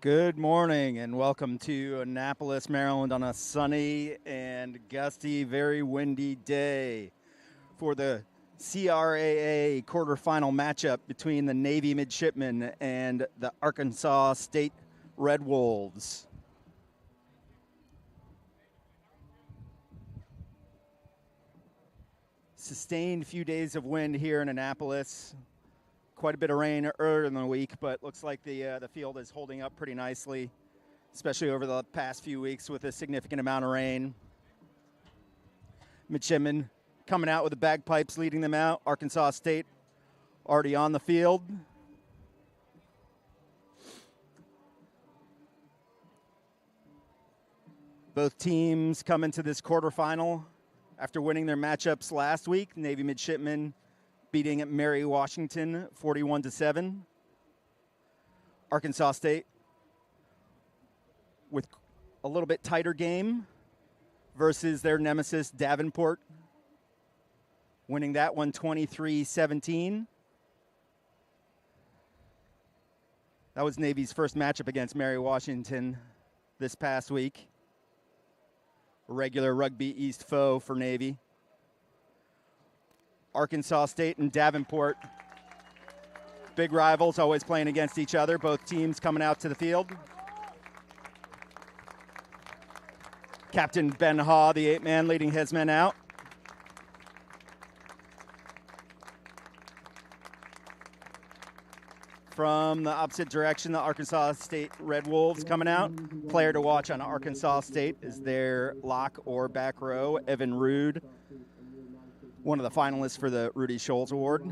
Good morning and welcome to Annapolis, Maryland on a sunny and gusty, very windy day for the CRAA quarterfinal matchup between the Navy Midshipmen and the Arkansas State Red Wolves. Sustained few days of wind here in Annapolis. Quite a bit of rain earlier in the week, but looks like the field is holding up pretty nicely, especially over the past few weeks with a significant amount of rain. Midshipmen coming out with the bagpipes leading them out. Arkansas State already on the field. Both teams come into this quarterfinal after winning their matchups last week. Navy Midshipmen beating Mary Washington 41-7. Arkansas State with a little bit tighter game versus their nemesis Davenport, winning that one 23-17. That was Navy's first matchup against Mary Washington this past week. A regular Rugby East foe for Navy. Arkansas State and Davenport, big rivals, always playing against each other. Both teams coming out to the field. Captain Ben Haw, the 8-man, leading his men out. From the opposite direction, the Arkansas State Red Wolves coming out. Player to watch on Arkansas State is their lock or back row, Evan Rude, one of the finalists for the Rudy Scholes Award.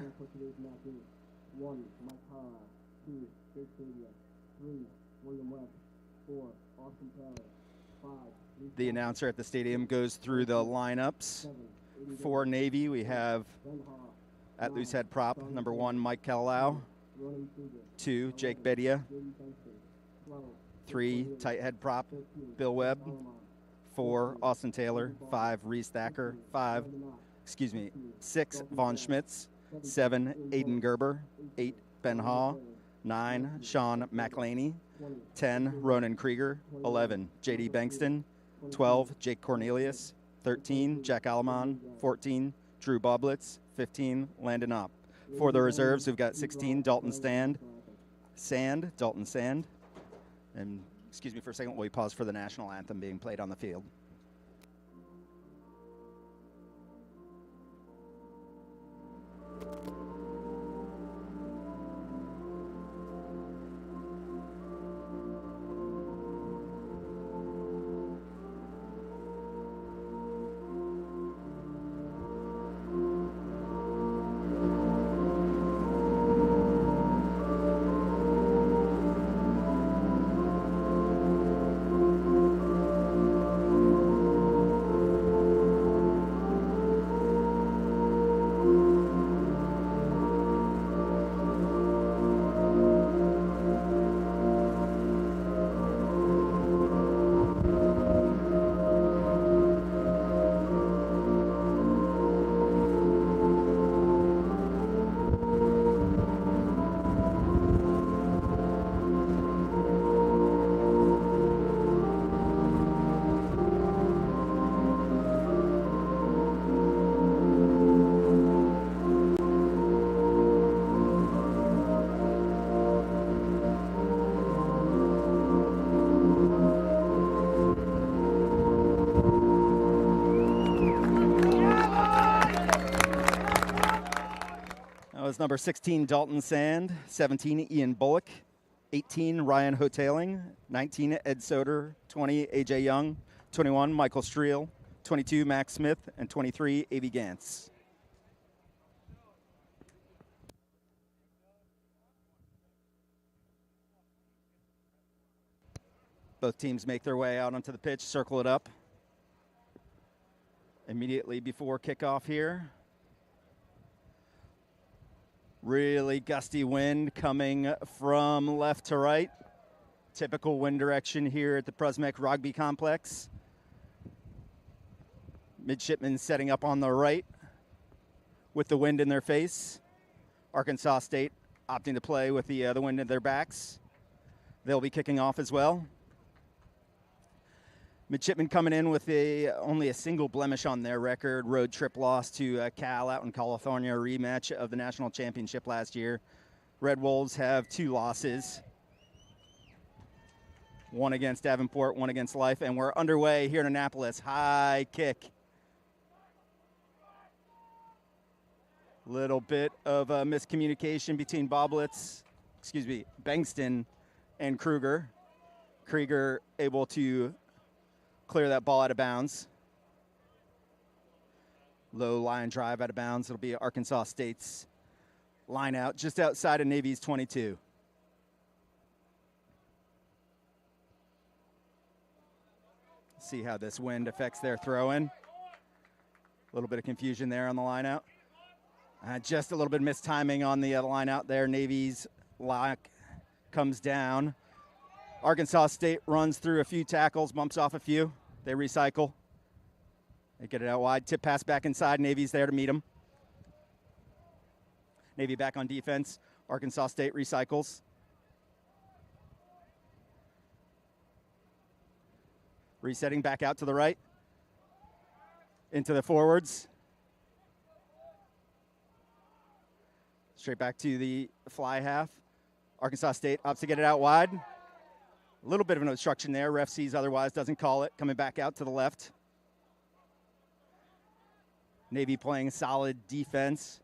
The announcer at the stadium goes through the lineups. For Navy, we have at loosehead prop, number 1, Mike Callow. 2, Jake Bedia. 3, tight head prop, Bill Webb. 4, Austin Taylor. 5, Reese Thacker. 6, Vaughn Schmitz. 7, Aiden Gerber. 8, Ben Haw. 9, Sean McElhaney. 10, Ronan Krieger. 11, J.D. Bankston. 12, Jake Cornelius. 13, Jack Alamon. 14, Drew Boblitz. 15, Landon Opp. For the reserves, we've got 16, Dalton Dalton Sand. And excuse me for a second, we pause for the national anthem being played on the field. Was number 16, Dalton Sand. 17, Ian Bullock. 18, Ryan Hoteling. 19, Ed Soder. 20, AJ Young. 21, Michael Streel. 22, Max Smith. And 23, A.V. Gantz. Both teams make their way out onto the pitch, circle it up. Immediately before kickoff here. Really gusty wind coming from left to right. Typical wind direction here at the Prusmek Rugby Complex. Midshipmen setting up on the right with the wind in their face. Arkansas State opting to play with the wind in their backs. They'll be kicking off as well. Midshipmen coming in with only a single blemish on their record. Road trip loss to Cal out in California, a rematch of the national championship last year. Red Wolves have 2 losses. One against Davenport, one against Life, and we're underway here in Annapolis. High kick. Little bit of a miscommunication between Bankston and Kruger. Krieger able to clear that ball out of bounds. Low line drive out of bounds. It'll be Arkansas State's line out just outside of Navy's 22. See how this wind affects their throw-in. A little bit of confusion there on the line out. Just a little bit of mistiming on the line out there. Navy's lock comes down. Arkansas State runs through a few tackles, bumps off a few. They recycle. They get it out wide. Tip pass back inside. Navy's there to meet them. Navy back on defense. Arkansas State recycles. Resetting back out to the right. Into the forwards. Straight back to the fly half. Arkansas State opts to get it out wide. A little bit of an obstruction there. Ref sees otherwise, doesn't call it. Coming back out to the left. Navy playing solid defense.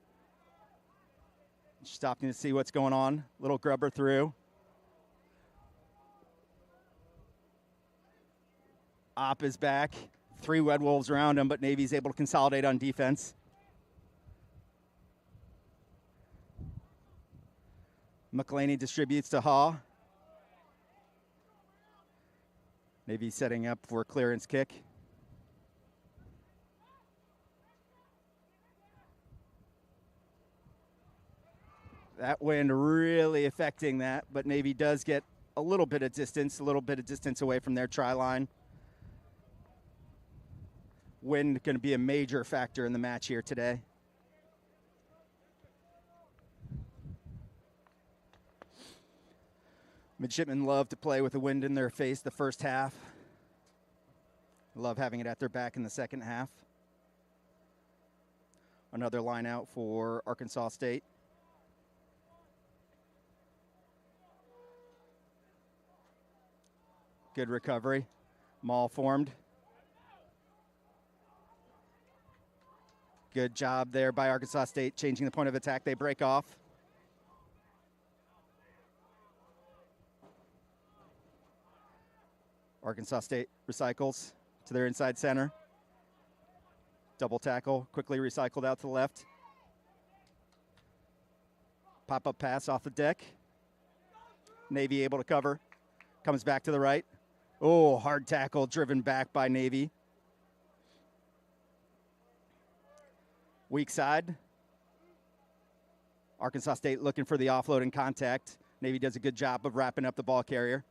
Stopping to see what's going on. Little grubber through. Op is back. 3 Red Wolves around him, but Navy's able to consolidate on defense. McElhaney distributes to Haw. Navy setting up for a clearance kick. That wind really affecting that, but Navy does get a little bit of distance away from their try line. Wind going to be a major factor in the match here today. Midshipmen love to play with the wind in their face the first half. Love having it at their back in the second half. Another line out for Arkansas State. Good recovery. Maul formed. Good job there by Arkansas State changing the point of attack. They break off. Arkansas State recycles to their inside center. Double tackle, quickly recycled out to the left. Pop-up pass off the deck. Navy able to cover. Comes back to the right. Oh, hard tackle driven back by Navy. Weak side. Arkansas State looking for the offload and contact. Navy does a good job of wrapping up the ball carrier.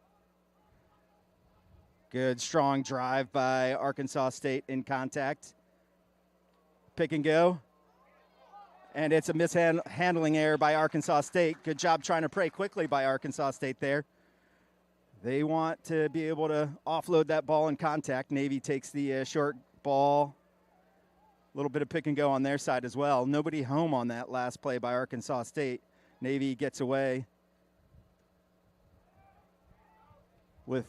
Good, strong drive by Arkansas State in contact. Pick and go. And it's a mishandling error by Arkansas State. Good job trying to pray quickly by Arkansas State there. They want to be able to offload that ball in contact. Navy takes the short ball. A little bit of pick and go on their side as well. Nobody home on that last play by Arkansas State. Navy gets away with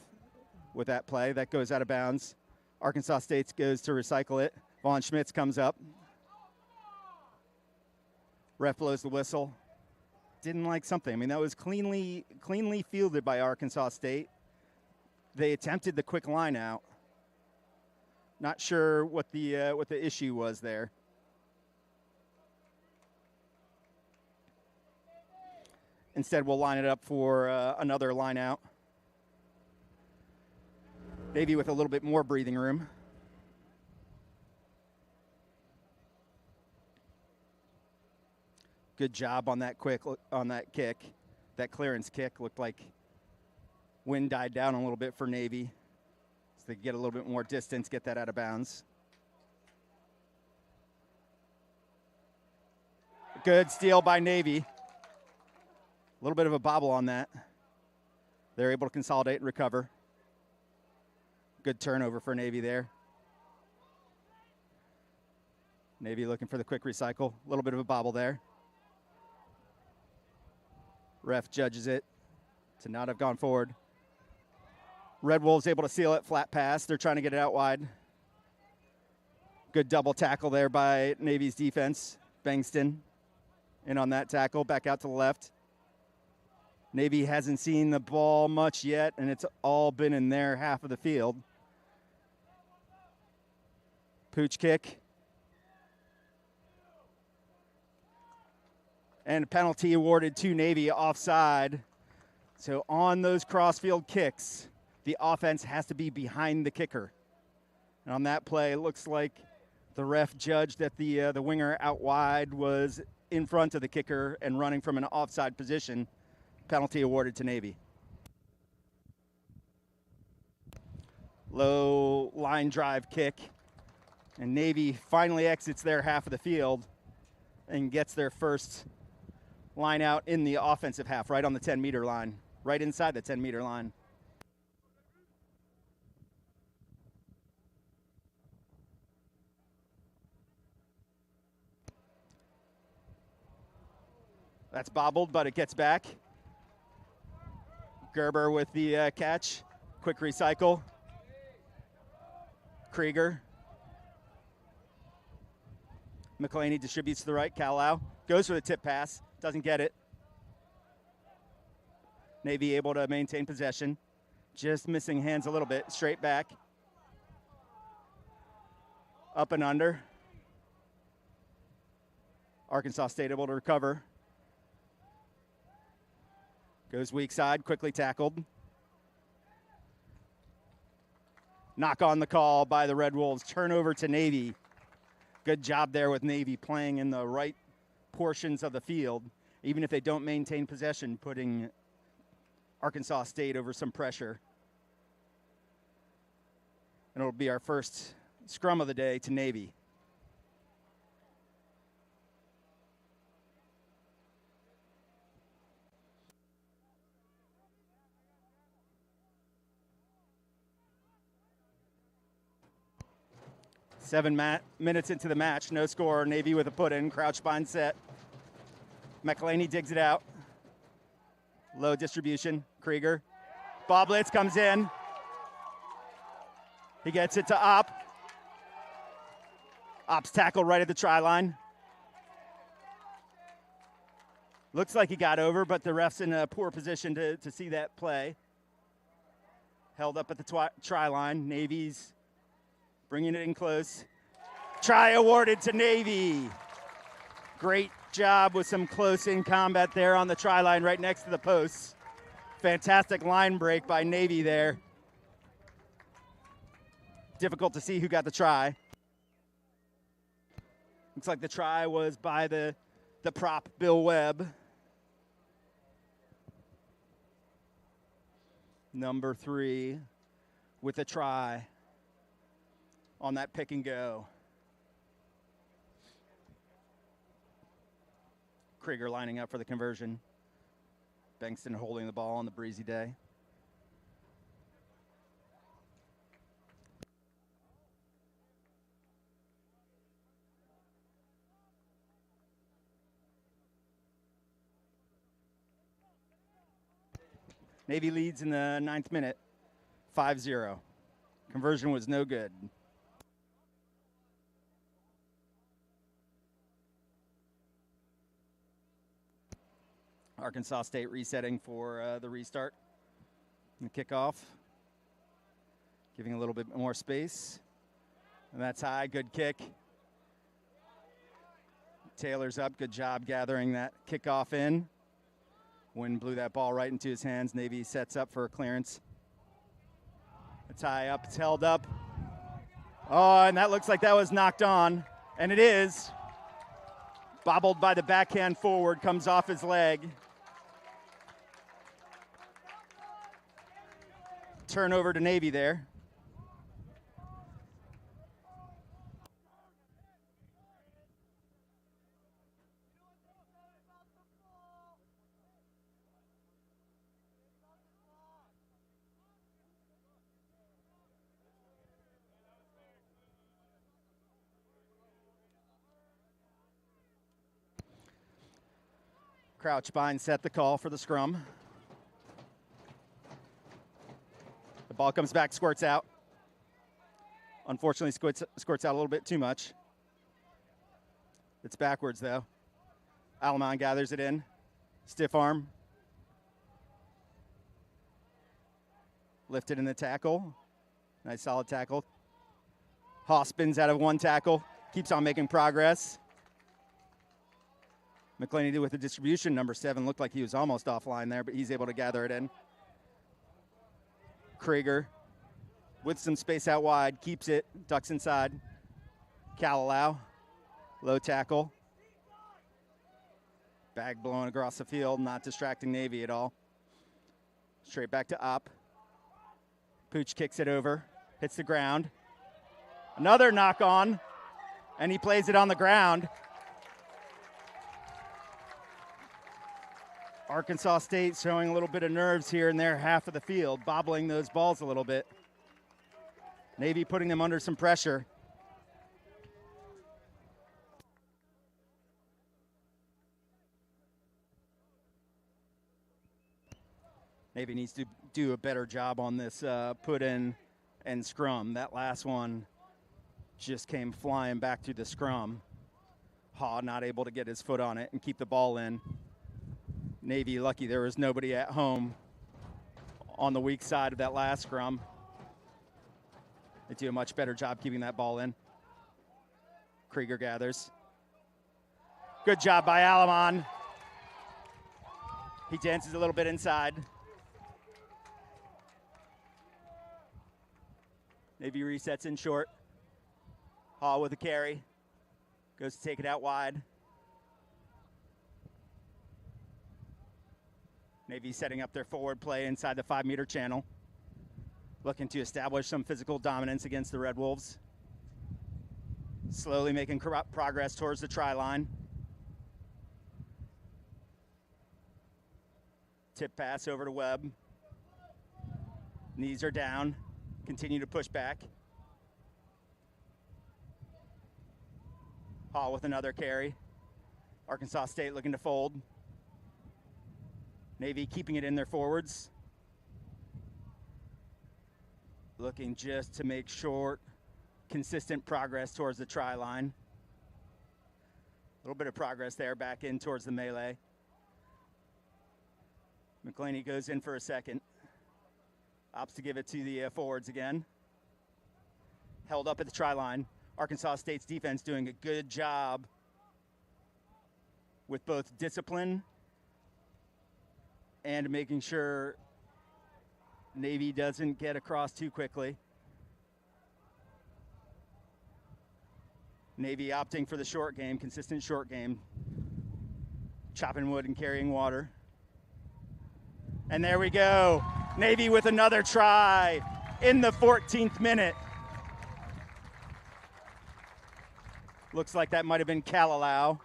that play. That goes out of bounds. Arkansas State goes to recycle it. Vaughn Schmitz comes up. Ref blows the whistle. Didn't like something. I mean, that was cleanly fielded by Arkansas State. They attempted the quick line out. Not sure what the issue was there. Instead, we'll line it up for another line out. Navy with a little bit more breathing room. Good job on that kick. That clearance kick looked like wind died down a little bit for Navy. So they get a little bit more distance, get that out of bounds. Good steal by Navy. A little bit of a bobble on that. They're able to consolidate and recover. Good turnover for Navy there. Navy looking for the quick recycle. A little bit of a bobble there. Ref judges it to not have gone forward. Red Wolves able to seal it, flat pass. They're trying to get it out wide. Good double tackle there by Navy's defense. Bengston in on that tackle, back out to the left. Navy hasn't seen the ball much yet, and it's all been in their half of the field. Pooch kick. And a penalty awarded to Navy offside. So on those crossfield kicks, the offense has to be behind the kicker. And on that play, it looks like the ref judged that the winger out wide was in front of the kicker and running from an offside position. Penalty awarded to Navy. Low line drive kick. And Navy finally exits their half of the field and gets their first line out in the offensive half, right on the 10-meter line, right inside the 10-meter line. That's bobbled, but it gets back. Gerber with the catch. Quick recycle. Krieger. McElhaney distributes to the right. Kalau goes for the tip pass. Doesn't get it. Navy able to maintain possession. Just missing hands a little bit. Straight back. Up and under. Arkansas State able to recover. Goes weak side, quickly tackled. Knock on the call by the Red Wolves. Turnover to Navy. Good job there with Navy playing in the right portions of the field, even if they don't maintain possession, putting Arkansas State over some pressure. And it'll be our first scrum of the day to Navy. Seven minutes into the match, no score. Navy with a put-in, crouch bind set. McElhaney digs it out. Low distribution, Krieger. Boblitz comes in. He gets it to Opp. Opp's tackle right at the try line. Looks like he got over, but the ref's in a poor position to see that play. Held up at the try line. Navy's bringing it in close. Try awarded to Navy. Great job with some close-in combat there on the try line right next to the posts. Fantastic line break by Navy there. Difficult to see who got the try. Looks like the try was by the prop, Bill Webb. Number 3 with a try on that pick and go. Krieger lining up for the conversion. Bengston holding the ball on the breezy day. Navy leads in the 9th minute, 5-0. Conversion was no good. Arkansas State resetting for the restart and the kickoff. Giving a little bit more space. And that's high, good kick. Taylor's up, good job gathering that kickoff in. Wind blew that ball right into his hands. Navy sets up for a clearance. A tie up, it's held up. Oh, and that looks like that was knocked on. And it is. Bobbled by the backhand forward, comes off his leg. Turnover to Navy there. Crouch bind set the call for the scrum. The ball comes back, squirts out. Unfortunately, squirts out a little bit too much. It's backwards, though. Alamon gathers it in. Stiff arm. Lifted in the tackle. Nice solid tackle. Haw spins out of one tackle. Keeps on making progress. McClaney with the distribution. Number 7 looked like he was almost offline there, but he's able to gather it in. Krieger with some space out wide. Keeps it. Ducks inside. Kalalau. Low tackle. Bag blowing across the field. Not distracting Navy at all. Straight back to Op. Pooch kicks it over. Hits the ground. Another knock on. And he plays it on the ground. Arkansas State showing a little bit of nerves here in their half of the field, bobbling those balls a little bit. Navy putting them under some pressure. Navy needs to do a better job on this put in and scrum. That last one just came flying back through the scrum. Haw not able to get his foot on it and keep the ball in. Navy lucky there was nobody at home on the weak side of that last scrum. They do a much better job keeping that ball in. Krieger gathers. Good job by Alamon. He dances a little bit inside. Navy resets in short. Haw with a carry. Goes to take it out wide. Navy setting up their forward play inside the 5-meter channel. Looking to establish some physical dominance against the Red Wolves. Slowly making progress towards the try line. Tip pass over to Webb. Knees are down. Continue to push back. Haw with another carry. Arkansas State looking to fold. Navy keeping it in their forwards. Looking just to make short, consistent progress towards the try line. A little bit of progress there back in towards the melee. McClaney goes in for a second. Opts to give it to the forwards again. Held up at the try line. Arkansas State's defense doing a good job with both discipline and making sure Navy doesn't get across too quickly. Navy opting for the short game, consistent short game. Chopping wood and carrying water. And there we go. Navy with another try in the 14th minute. Looks like that might have been Kalalau.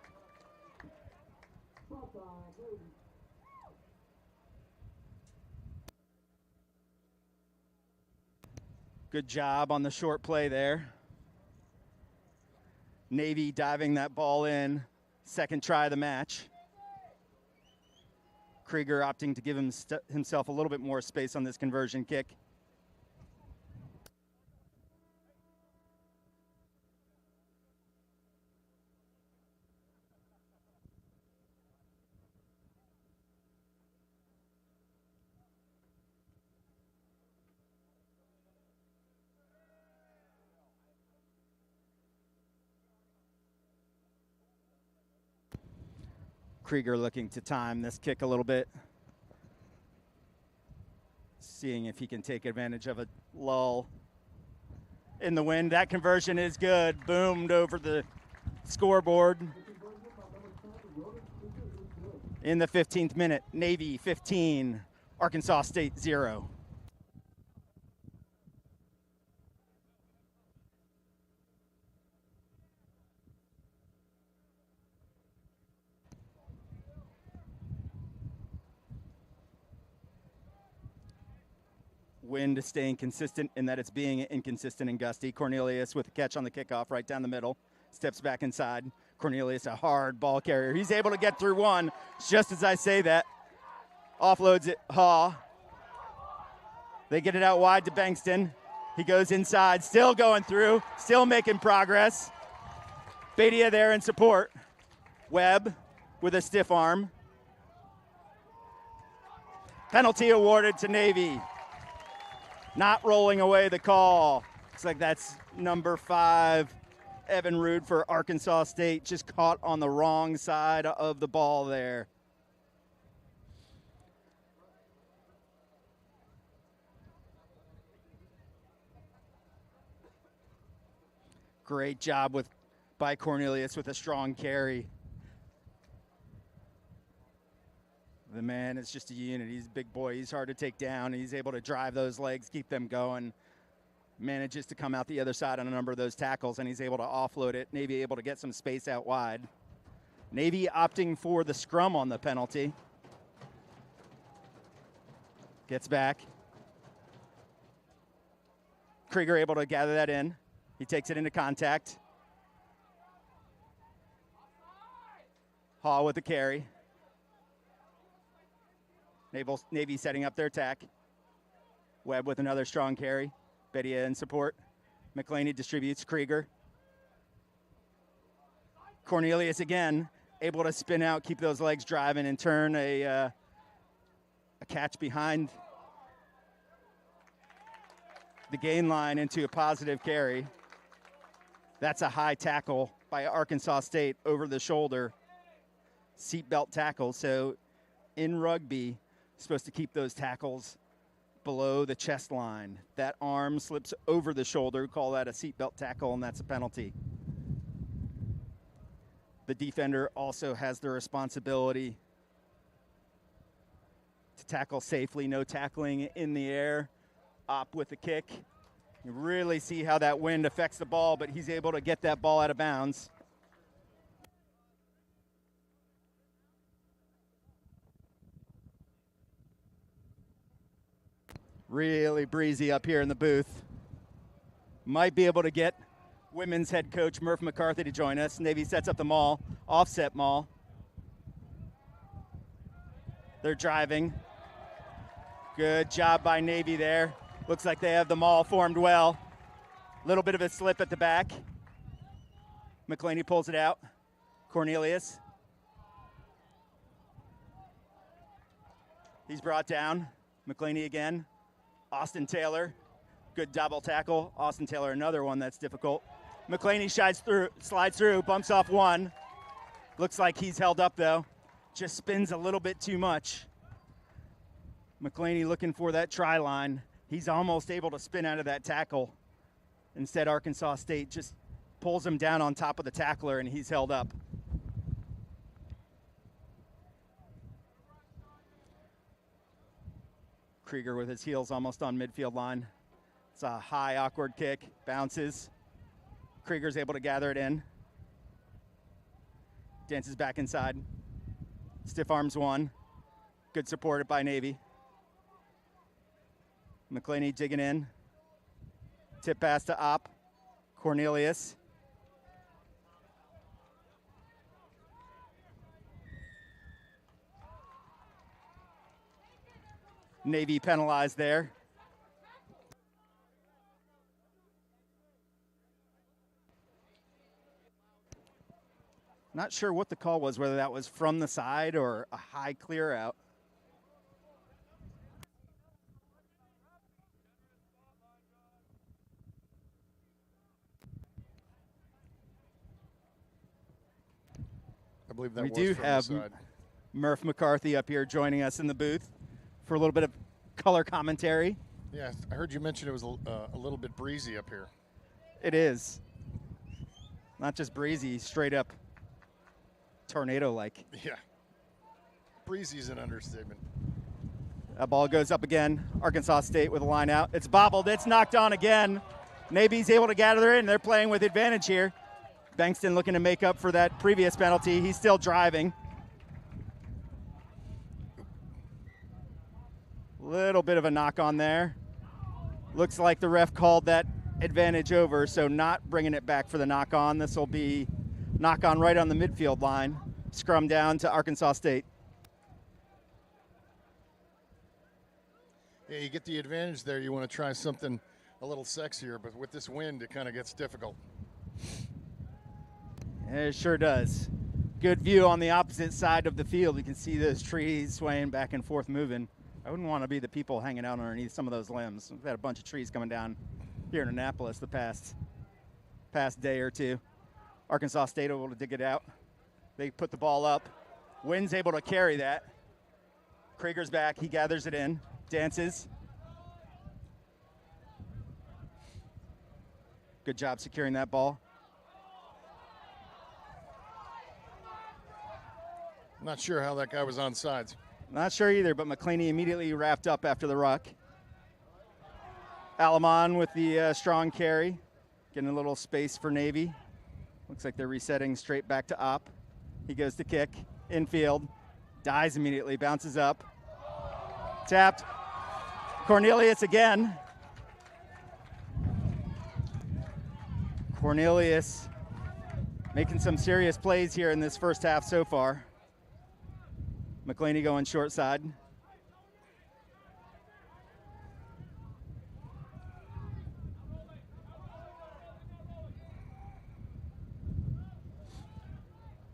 Good job on the short play there. Navy diving that ball in. Second try of the match. Krieger opting to give himself a little bit more space on this conversion kick. Krieger looking to time this kick a little bit. Seeing if he can take advantage of a lull in the wind. That conversion is good. Boomed over the scoreboard. In the 15th minute, Navy 15, Arkansas State 0. Wind staying consistent in that it's being inconsistent and gusty. Cornelius with a catch on the kickoff right down the middle. Steps back inside. Cornelius, a hard ball carrier. He's able to get through one. Just as I say that, offloads it, Haw. They get it out wide to Bankston. He goes inside, still going through, still making progress. Badia there in support. Webb with a stiff arm. Penalty awarded to Navy. Not rolling away the call. Looks like that's number 5, Evan Rude for Arkansas State. Just caught on the wrong side of the ball there. Great job by Cornelius with a strong carry. The man is just a unit. He's a big boy. He's hard to take down. He's able to drive those legs, keep them going. Manages to come out the other side on a number of those tackles, and he's able to offload it. Navy able to get some space out wide. Navy opting for the scrum on the penalty. Gets back. Krieger able to gather that in. He takes it into contact. Hall with the carry. Navy setting up their attack. Webb with another strong carry. Bedia in support. McClaney distributes Krieger. Cornelius again, able to spin out, keep those legs driving, and turn a catch behind the gain line into a positive carry. That's a high tackle by Arkansas State over the shoulder. Seatbelt tackle. So in rugby, supposed to keep those tackles below the chest line. That arm slips over the shoulder. Call that a seatbelt tackle, and that's a penalty. The defender also has the responsibility to tackle safely. No tackling in the air. Op with the kick. You really see how that wind affects the ball, but he's able to get that ball out of bounds. Really breezy up here in the booth. Might be able to get women's head coach Murph McCarthy to join us. Navy sets up the maul, offset maul. They're driving. Good job by Navy there. Looks like they have the maul formed well. Little bit of a slip at the back. McClaney pulls it out. Cornelius. He's brought down. McClaney again. Austin Taylor, good double tackle. Austin Taylor, another one that's difficult. McClaney slides through, bumps off one. Looks like he's held up though. Just spins a little bit too much. McClaney looking for that try line. He's almost able to spin out of that tackle. Instead, Arkansas State just pulls him down on top of the tackler, and he's held up. Krieger with his heels almost on midfield line. It's a high, awkward kick. Bounces. Krieger's able to gather it in. Dances back inside. Stiff arms one. Good supported by Navy. McClaney digging in. Tip pass to Op. Cornelius. Navy penalized there. Not sure what the call was, whether that was from the side or a high clear out. I believe that we was do from have the side. Murph McCarthy up here joining us in the booth for a little bit of color commentary. Yeah, I heard you mention it was a little bit breezy up here. It is. Not just breezy, straight up tornado-like. Yeah. Breezy's an understatement. That ball goes up again. Arkansas State with a line out. It's bobbled. It's knocked on again. Navy's able to gather in. They're playing with advantage here. Bankston looking to make up for that previous penalty. He's still driving. Little bit of a knock on there. Looks like the ref called that advantage over, so not bringing it back for the knock on. This will be Knock on right on the midfield line. Scrum down to Arkansas State. Yeah, you get the advantage there. You want to try something a little sexier, but with this wind, it kind of gets difficult. It sure does. Good view on the opposite side of the field. You can see those trees swaying back and forth, moving. I wouldn't want to be the people hanging out underneath some of those limbs. We've had a bunch of trees coming down here in Annapolis the past day or two. Arkansas State able to dig it out. They put the ball up. Wynn's able to carry that. Krieger's back. He gathers it in. Dances. Good job securing that ball. Not sure how that guy was on sides. Not sure either, but McClaney immediately wrapped up after the ruck. Alamon with the strong carry. Getting a little space for Navy. Looks like they're resetting straight back to Op. He goes to kick. Infield. Dies immediately. Bounces up. Tapped. Cornelius again. Cornelius making some serious plays here in this first half so far. McClaney going short side.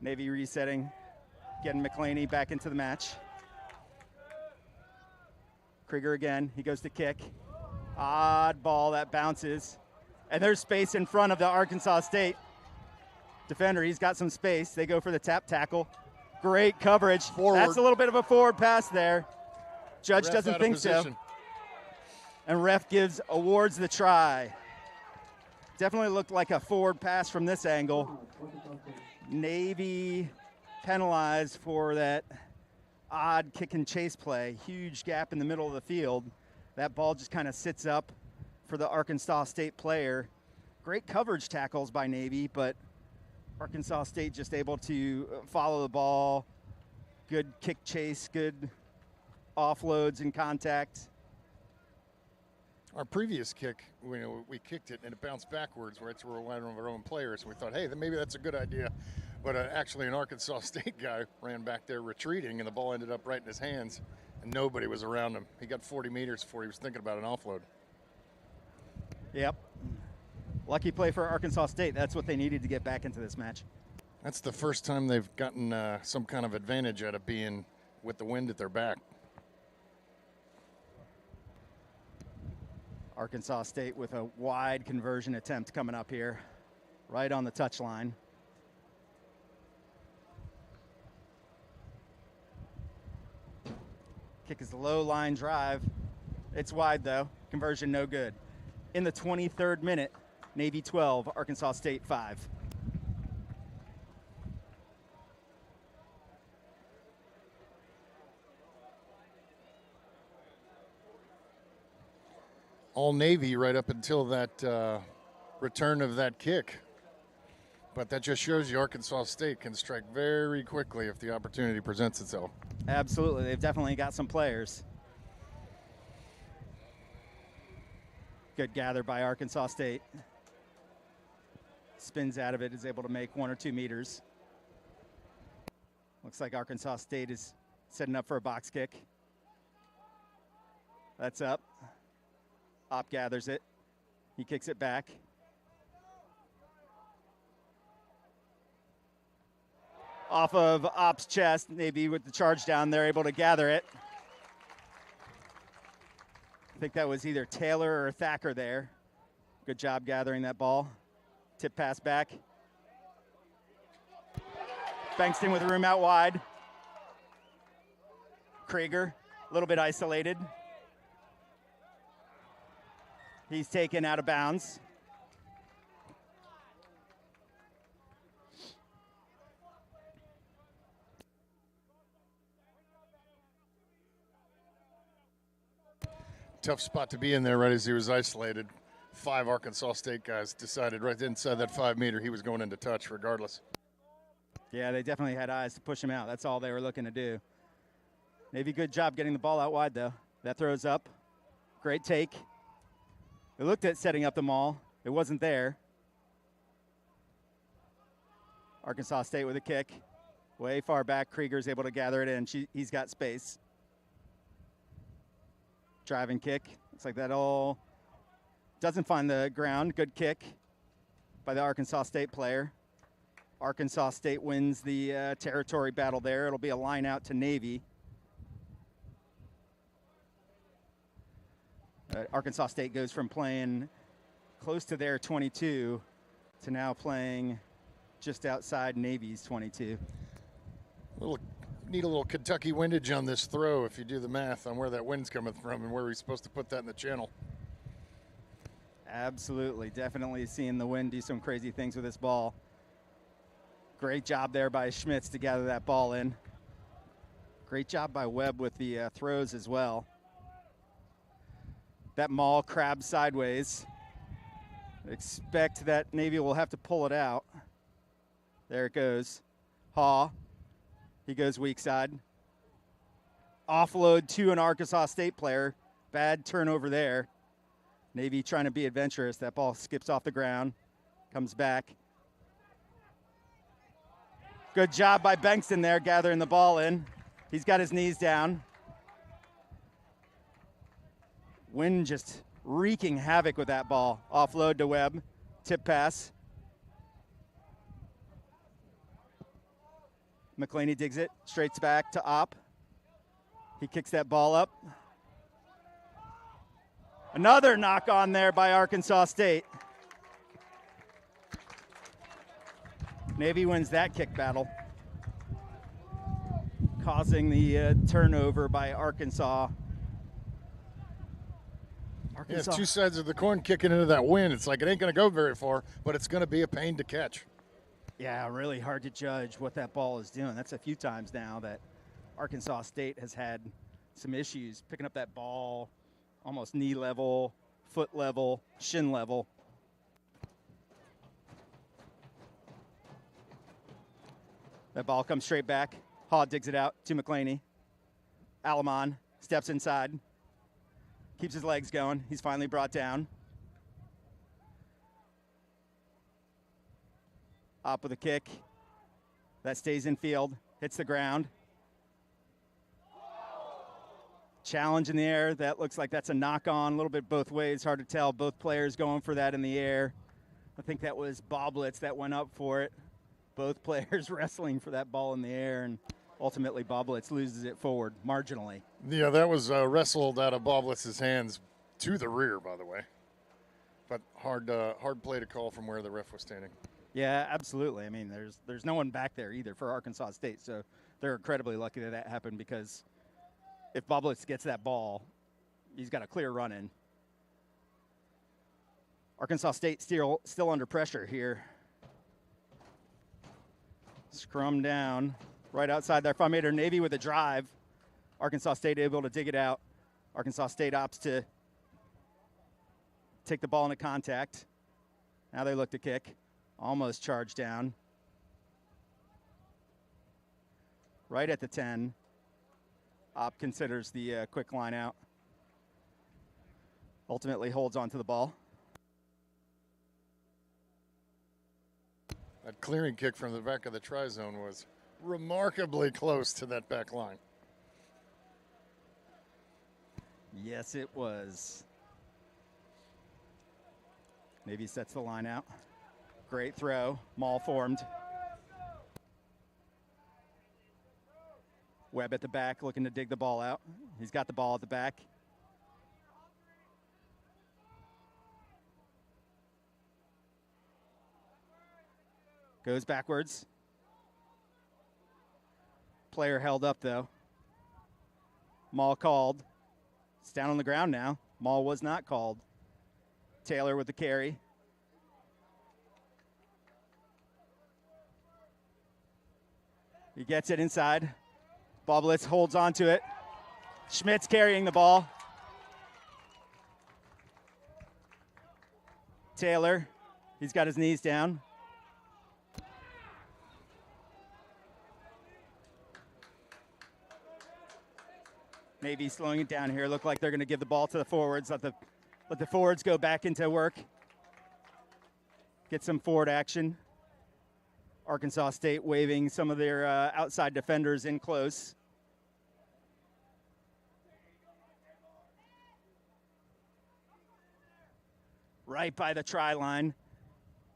Navy resetting, getting McClaney back into the match. Krieger again, he goes to kick. Odd ball that bounces. And there's space in front of the Arkansas State defender. He's got some space. They go for the tap tackle. Great coverage. Forward. That's a little bit of a forward pass there. Judge Ref doesn't think so. And ref awards the try. Definitely looked like a forward pass from this angle. Navy penalized for that odd kick and chase play. Huge gap in the middle of the field. That ball just kind of sits up for the Arkansas State player. Great coverage tackles by Navy, but Arkansas State just able to follow the ball. Good kick chase, good offloads and contact. Our previous kick, we kicked it and it bounced backwards right to one of our own players. And we thought, hey, maybe that's a good idea. But actually an Arkansas State guy ran back there retreating and the ball ended up right in his hands and nobody was around him. He got 40 meters before he was thinking about an offload. Yep. Lucky play for Arkansas State. That's what they needed to get back into this match. That's the first time they've gotten some kind of advantage out of being with the wind at their back. Arkansas State with a wide conversion attempt coming up here, right on the touchline. Kick is a low line drive. It's wide though. Conversion no good. In the 23rd minute, Navy 12, Arkansas State 5. All Navy right up until that return of that kick. But that just shows you Arkansas State can strike very quickly if the opportunity presents itself. Absolutely. They've definitely got some players. Good gather by Arkansas State. Spins out of it, is able to make 1 or 2 meters. Looks like Arkansas State is setting up for a box kick. That's up. Op gathers it. He kicks it back. Off of Op's chest, Navy with the charge down, they're able to gather it. I think that was either Taylor or Thacker there. Good job gathering that ball. Tip pass back. Bankston with room out wide. Krieger, a little bit isolated. He's taken out of bounds. Tough spot to be in there right as he was isolated. 5 Arkansas State guys decided right inside that 5 meter he was going into touch regardless. Yeah, they definitely had eyes to push him out. That's all they were looking to do. Navy, good job getting the ball out wide, though. That throws up. Great take. They looked at setting up the maul. It wasn't there. Arkansas State with a kick. Way far back, Krieger's able to gather it in. He's got space. Driving kick. Looks like that all doesn't find the ground. Good kick by the Arkansas State player. Arkansas State wins the territory battle there. It'll be a line out to Navy. Arkansas State goes from playing close to their 22 to now playing just outside Navy's 22. Need a little Kentucky windage on this throw if you do the math on where that wind's coming from and where we're supposed to put that in the channel. Absolutely. Definitely seeing the wind do some crazy things with this ball. Great job there by Schmitz to gather that ball in. Great job by Webb with the throws as well. That maul crabs sideways. Expect that Navy will have to pull it out. There it goes. Haw. He goes weak side. Offload to an Arkansas State player. Bad turnover there. Navy trying to be adventurous. That ball skips off the ground. Comes back. Good job by Bankston there gathering the ball in. He's got his knees down. Wind just wreaking havoc with that ball. Offload to Webb. Tip pass. McClaney digs it, straights back to Opp. He kicks that ball up. Another knock on there by Arkansas State. Navy wins that kick battle, causing the turnover by Arkansas. Yeah, it's two sides of the coin kicking into that wind. It's like it ain't going to go very far, but it's going to be a pain to catch. Yeah, really hard to judge what that ball is doing. That's a few times now that Arkansas State has had some issues picking up that ball almost knee level, foot level, shin level. That ball comes straight back. Haw digs it out to McClaney. Alamon steps inside, keeps his legs going. He's finally brought down. Up with a kick. That stays in field. Hits the ground. Challenge in the air. That looks like that's a knock on. A little bit both ways. Hard to tell. Both players going for that in the air. I think that was Boblitz that went up for it. Both players wrestling for that ball in the air, and ultimately Boblitz loses it forward marginally. Yeah, that was wrestled out of Boblitz's hands to the rear, by the way. But hard play to call from where the ref was standing. Yeah, absolutely. I mean, there's no one back there either for Arkansas State, so they're incredibly lucky that happened, because if Boblitz gets that ball, he's got a clear run in. Arkansas State still under pressure here. Scrum down right outside their 5-meter. Navy with a drive. Arkansas State able to dig it out. Arkansas State opts to take the ball into contact. Now they look to kick. Almost charged down. Right at the 10. Opp considers the quick line out. Ultimately holds on to the ball. That clearing kick from the back of the try zone was remarkably close to that back line. Yes, it was. Navy sets the line out. Great throw. Maul formed. Webb at the back looking to dig the ball out. He's got the ball at the back. Goes backwards. Player held up, though. Maul called. It's down on the ground now. Maul was not called. Taylor with the carry. He gets it inside. Boblitz holds on to it. Schmitz carrying the ball. Taylor, he's got his knees down. Navy slowing it down here. Look like they're going to give the ball to the forwards. Let the forwards go back into work. Get some forward action. Arkansas State waving some of their outside defenders in close. Right by the try line.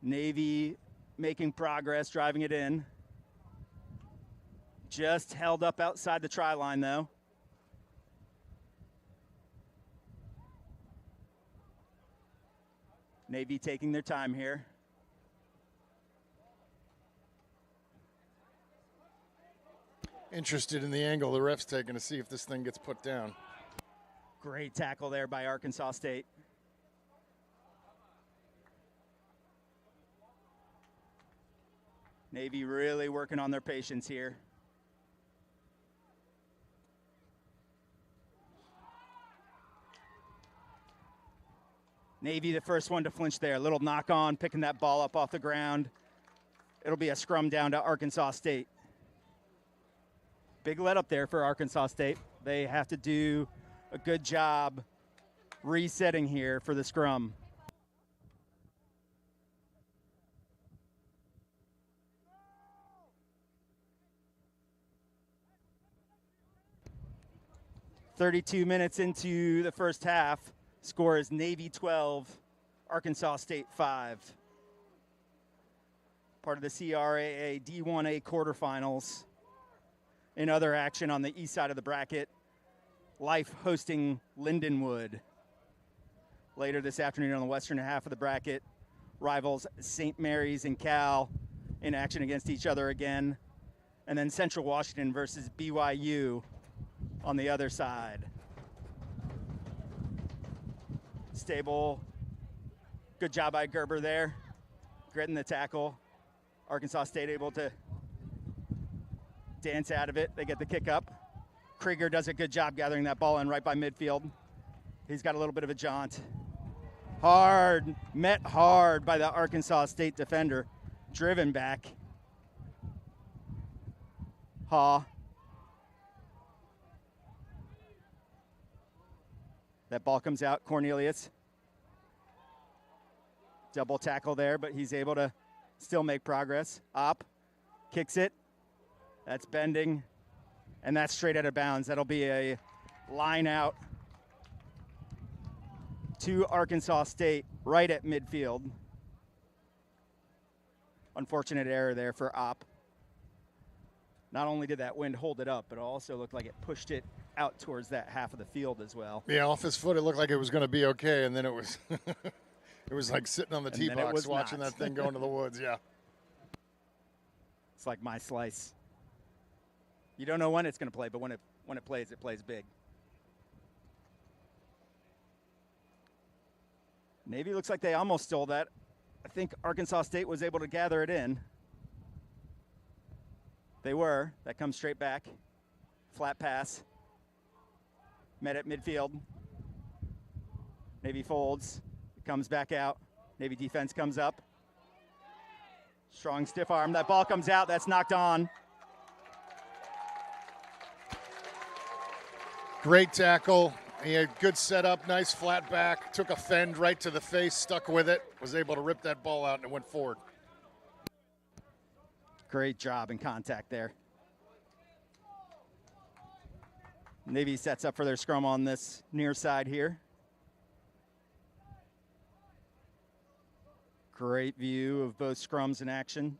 Navy making progress, driving it in. Just held up outside the try line, though. Navy taking their time here. Interested in the angle the ref's taking to see if this thing gets put down. Great tackle there by Arkansas State. Navy really working on their patience here. Navy the first one to flinch there. Little knock on, picking that ball up off the ground. It'll be a scrum down to Arkansas State. Big let up there for Arkansas State. They have to do a good job resetting here for the scrum. "32 minutes into the first half. Score is Navy 12, Arkansas State 5. Part of the CRAA D1A quarterfinals. In other action on the east side of the bracket, Life hosting Lindenwood. Later this afternoon on the western half of the bracket, rivals St. Mary's and Cal in action against each other again. And then Central Washington versus BYU on the other side. Stable, good job by Gerber there, getting the tackle. Arkansas State able to dance out of it. They get the kick up. Krieger does a good job gathering that ball in right by midfield. He's got a little bit of a jaunt. Hard, met hard by the Arkansas State defender. Driven back. Haw. That ball comes out, Cornelius. Double tackle there, but he's able to still make progress. Up, kicks it. That's bending, and that's straight out of bounds. That'll be a line out to Arkansas State right at midfield. Unfortunate error there for Opp. Not only did that wind hold it up, but it also looked like it pushed it out towards that half of the field as well. Yeah, off his foot, it looked like it was going to be okay, and then it was it was like sitting on the tee box watching that thing go into the woods. Yeah, it's like my slice. You don't know when it's going to play, but when it plays big. Navy looks like they almost stole that. I think Arkansas State was able to gather it in. They were. That comes straight back. Flat pass. Met at midfield. Navy folds. It comes back out. Navy defense comes up. Strong stiff arm. That ball comes out. That's knocked on. Great tackle. He had good setup, nice flat back. Took a fend right to the face, stuck with it. Was able to rip that ball out and it went forward. Great job in contact there. Navy sets up for their scrum on this near side here. Great view of both scrums in action.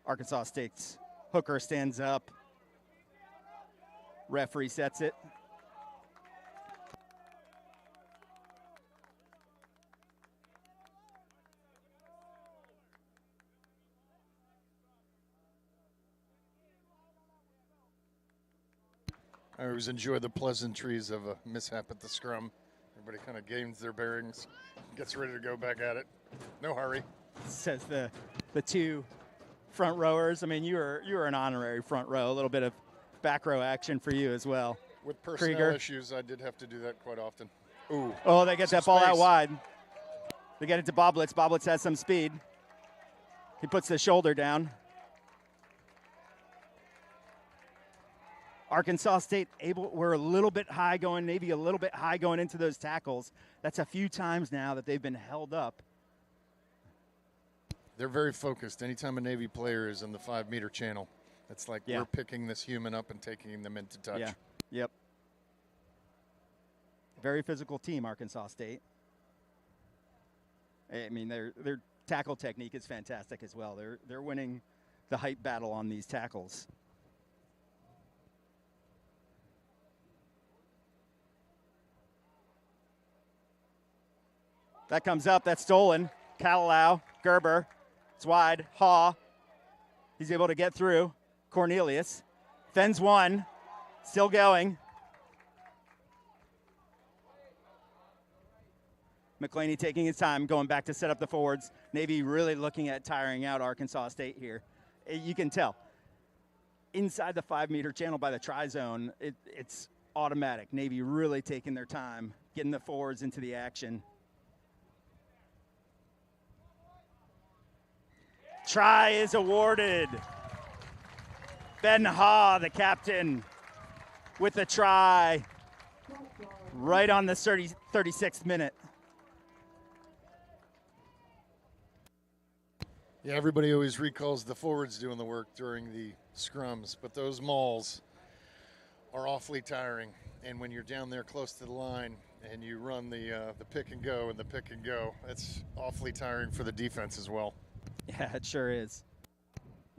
Arkansas State's hooker stands up. Referee sets it. I always enjoy the pleasantries of a mishap at the scrum. Everybody kind of gains their bearings, gets ready to go back at it. No hurry. Says the two front rowers. I mean, you were an honorary front row. A little bit of back row action for you as well. With personnel Krieger. issues, I did have to do that quite often. Ooh. Oh, they get that ball space. out wide. They get it to Boblitz. Boblitz has some speed. He puts the shoulder down. Arkansas State we're a little bit high going, Navy a little bit high going into those tackles. That's a few times now that they've been held up. They're very focused. Anytime a Navy player is in the 5-meter channel, it's like we're picking this human up and taking them into touch. Yeah. Yep. Very physical team, Arkansas State. I mean, their tackle technique is fantastic as well. They're winning the height battle on these tackles. That comes up. That's stolen. Kalalau, Gerber. It's wide. Haw. He's able to get through. Cornelius. Fens one. Still going. McClaney taking his time, going back to set up the forwards. Navy really looking at tiring out Arkansas State here. You can tell. Inside the 5-meter channel by the tri-zone, it's automatic. Navy really taking their time, getting the forwards into the action. Try is awarded. Ben Ha, the captain, with the try right on the 36th minute. Yeah, everybody always recalls the forwards doing the work during the scrums, but those mauls are awfully tiring. And when you're down there close to the line and you run the pick and go and the pick and go, it's awfully tiring for the defense as well. Yeah, it sure is.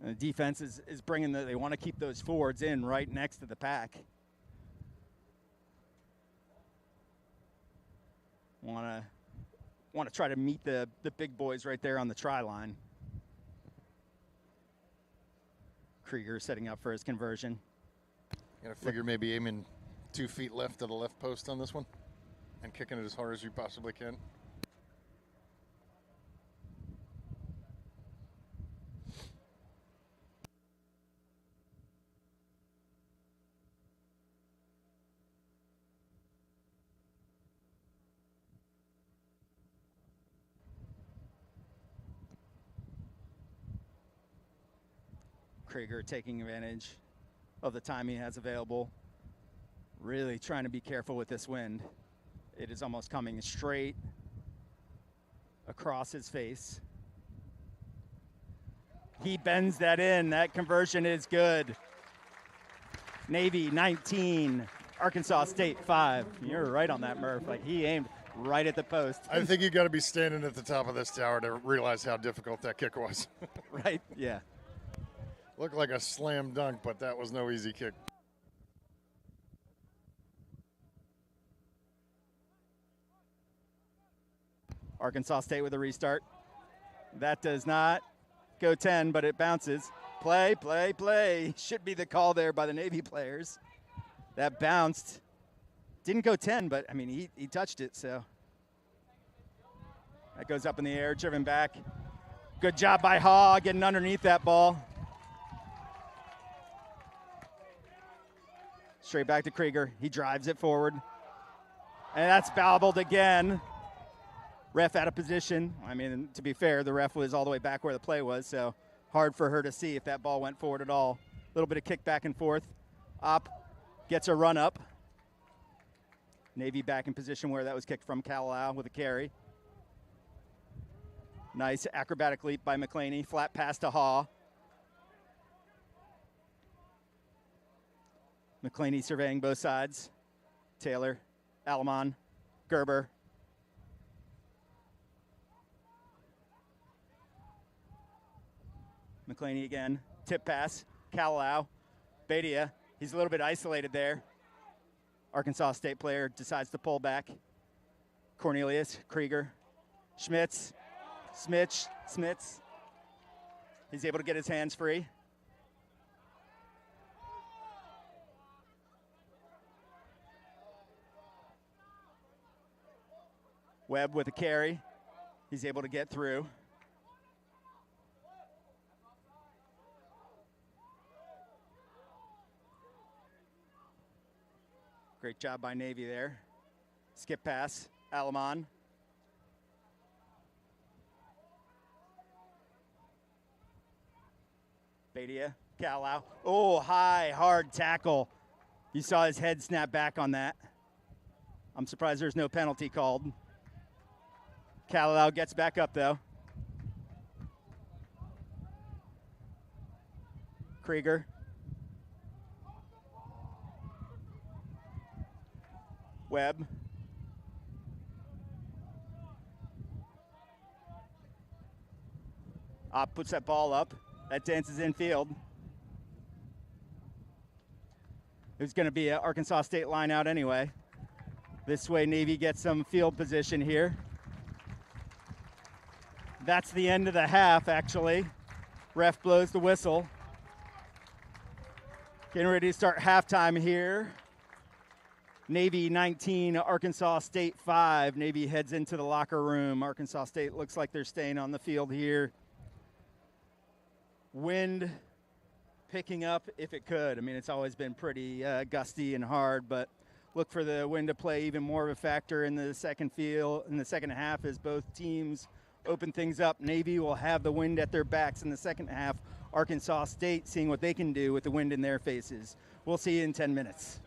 The defense is bringing they want to keep those forwards in right next to the pack. Want to try to meet the big boys right there on the try line. Krieger setting up for his conversion. Got to figure maybe aiming 2 feet left of the left post on this one and kicking it as hard as you possibly can. Krieger taking advantage of the time he has available. Really trying to be careful with this wind. It is almost coming straight across his face. He bends that in. That conversion is good. Navy 19, Arkansas State 5. You're right on that, Murph. Like, he aimed right at the post. I think you got to be standing at the top of this tower to realize how difficult that kick was. Right, yeah. Looked like a slam dunk, but that was no easy kick. Arkansas State with a restart. That does not go 10, but it bounces. Play, play, play. Should be the call there by the Navy players. That bounced. Didn't go 10, but, I mean, he touched it, so. That goes up in the air, driven back. Good job by Haw getting underneath that ball. Straight back to Krieger. He drives it forward. And that's bobbled again. Ref out of position. I mean, to be fair, the ref was all the way back where the play was, so hard for her to see if that ball went forward at all. A little bit of kick back and forth. Op gets a run up. Navy back in position where that was kicked from. Kalalau with a carry. Nice acrobatic leap by McClaney. Flat pass to Haw. McClaney surveying both sides. Taylor, Alamon, Gerber. McClaney again. Tip pass. Kalalau. Badia. He's a little bit isolated there. Arkansas State player decides to pull back. Cornelius, Krieger, Schmitz, Smits. He's able to get his hands free. Webb with a carry. He's able to get through. Great job by Navy there. Skip pass, Alamon. Badia, Kalalau. Oh, high, hard tackle You saw his head snap back on that. I'm surprised there's no penalty called. Kalalau gets back up, though. Krieger. Webb. Opp puts that ball up. That dances infield. There's going to be an Arkansas State line out anyway. This way Navy gets some field position here. That's the end of the half, actually. Ref blows the whistle. Getting ready to start halftime here. Navy 19, Arkansas State 5. Navy heads into the locker room. Arkansas State looks like they're staying on the field here. Wind picking up if it could. I mean, it's always been pretty gusty and hard, but look for the wind to play even more of a factor in the second half as both teams open things up. Navy will have the wind at their backs in the second half. Arkansas State seeing what they can do with the wind in their faces. We'll see you in 10 minutes.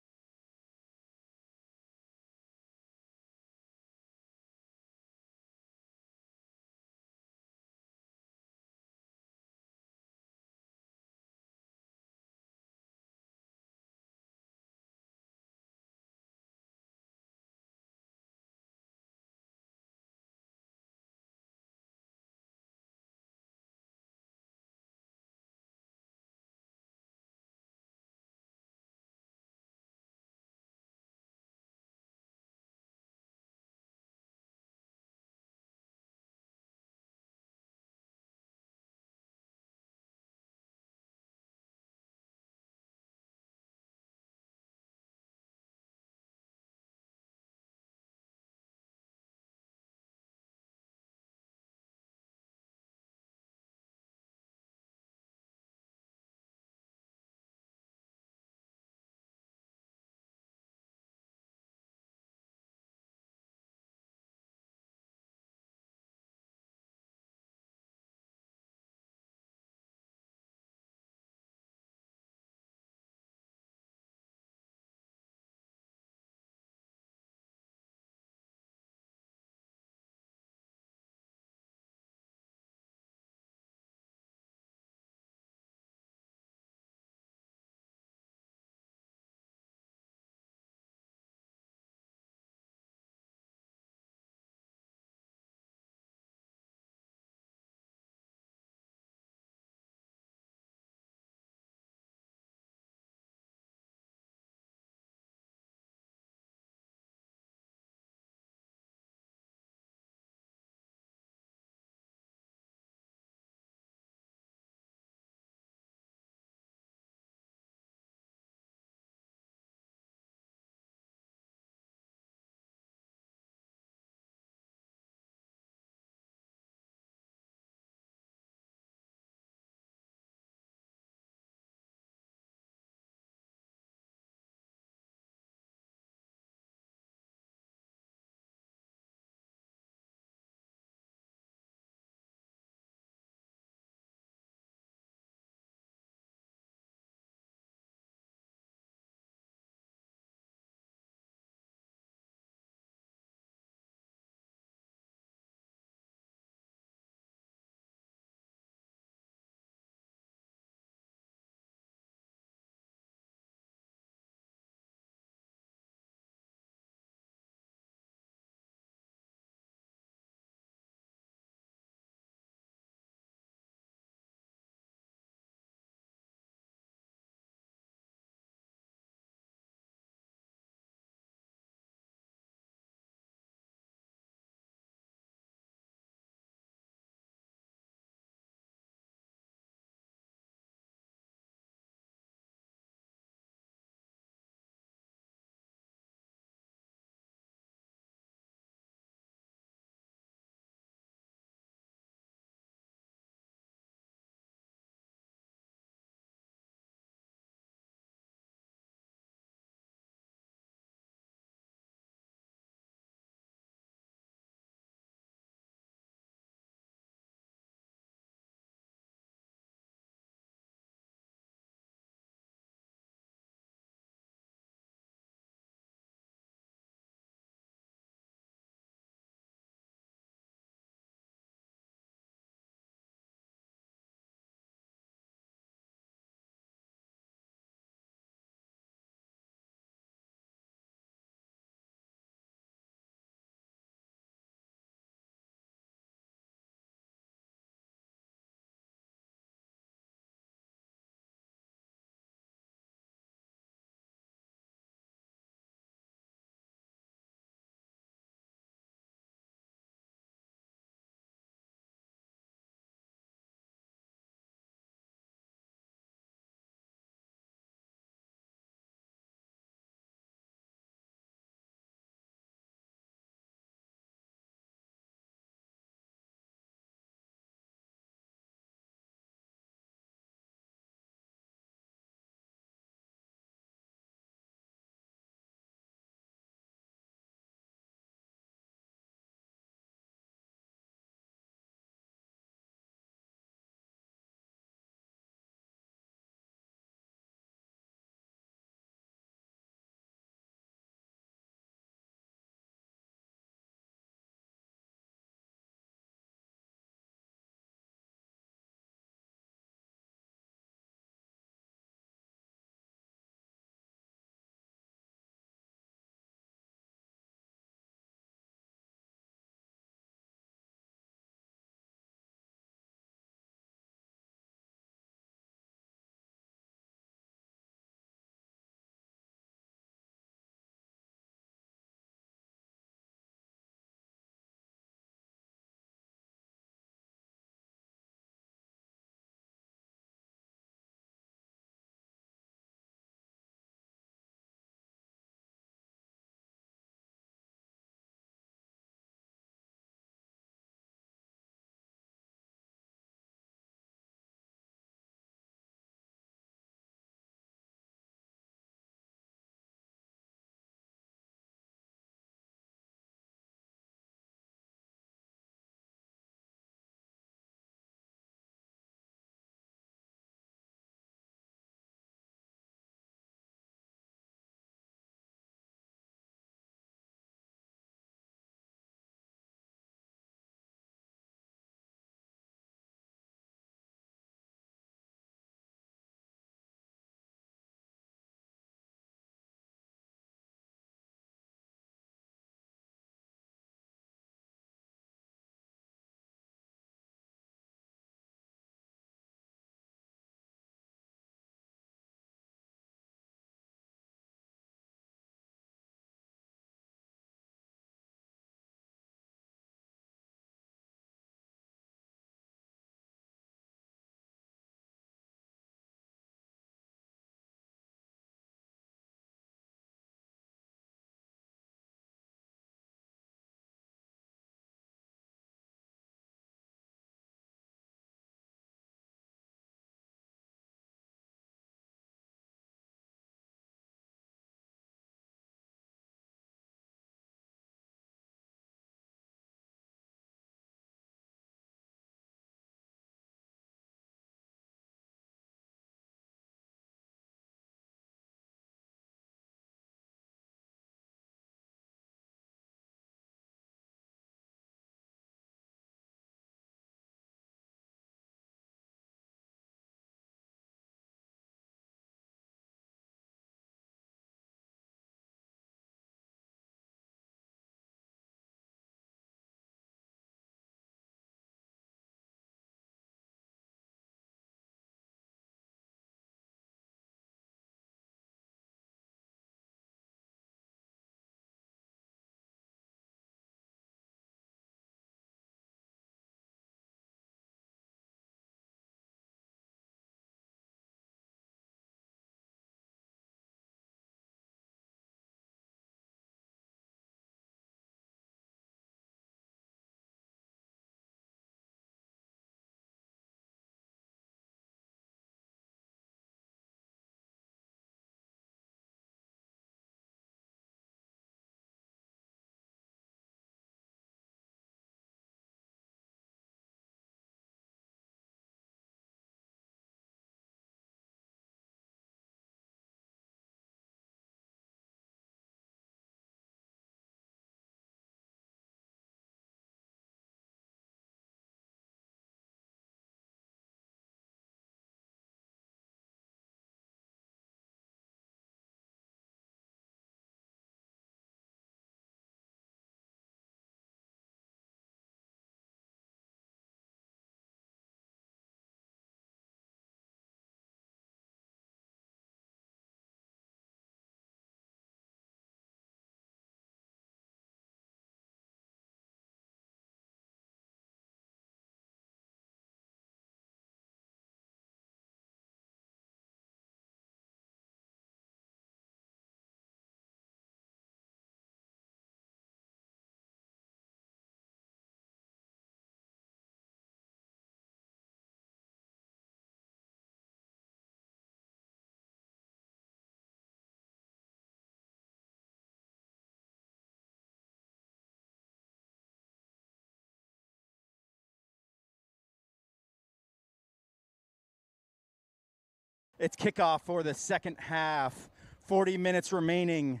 It's kickoff for the second half. 40 minutes remaining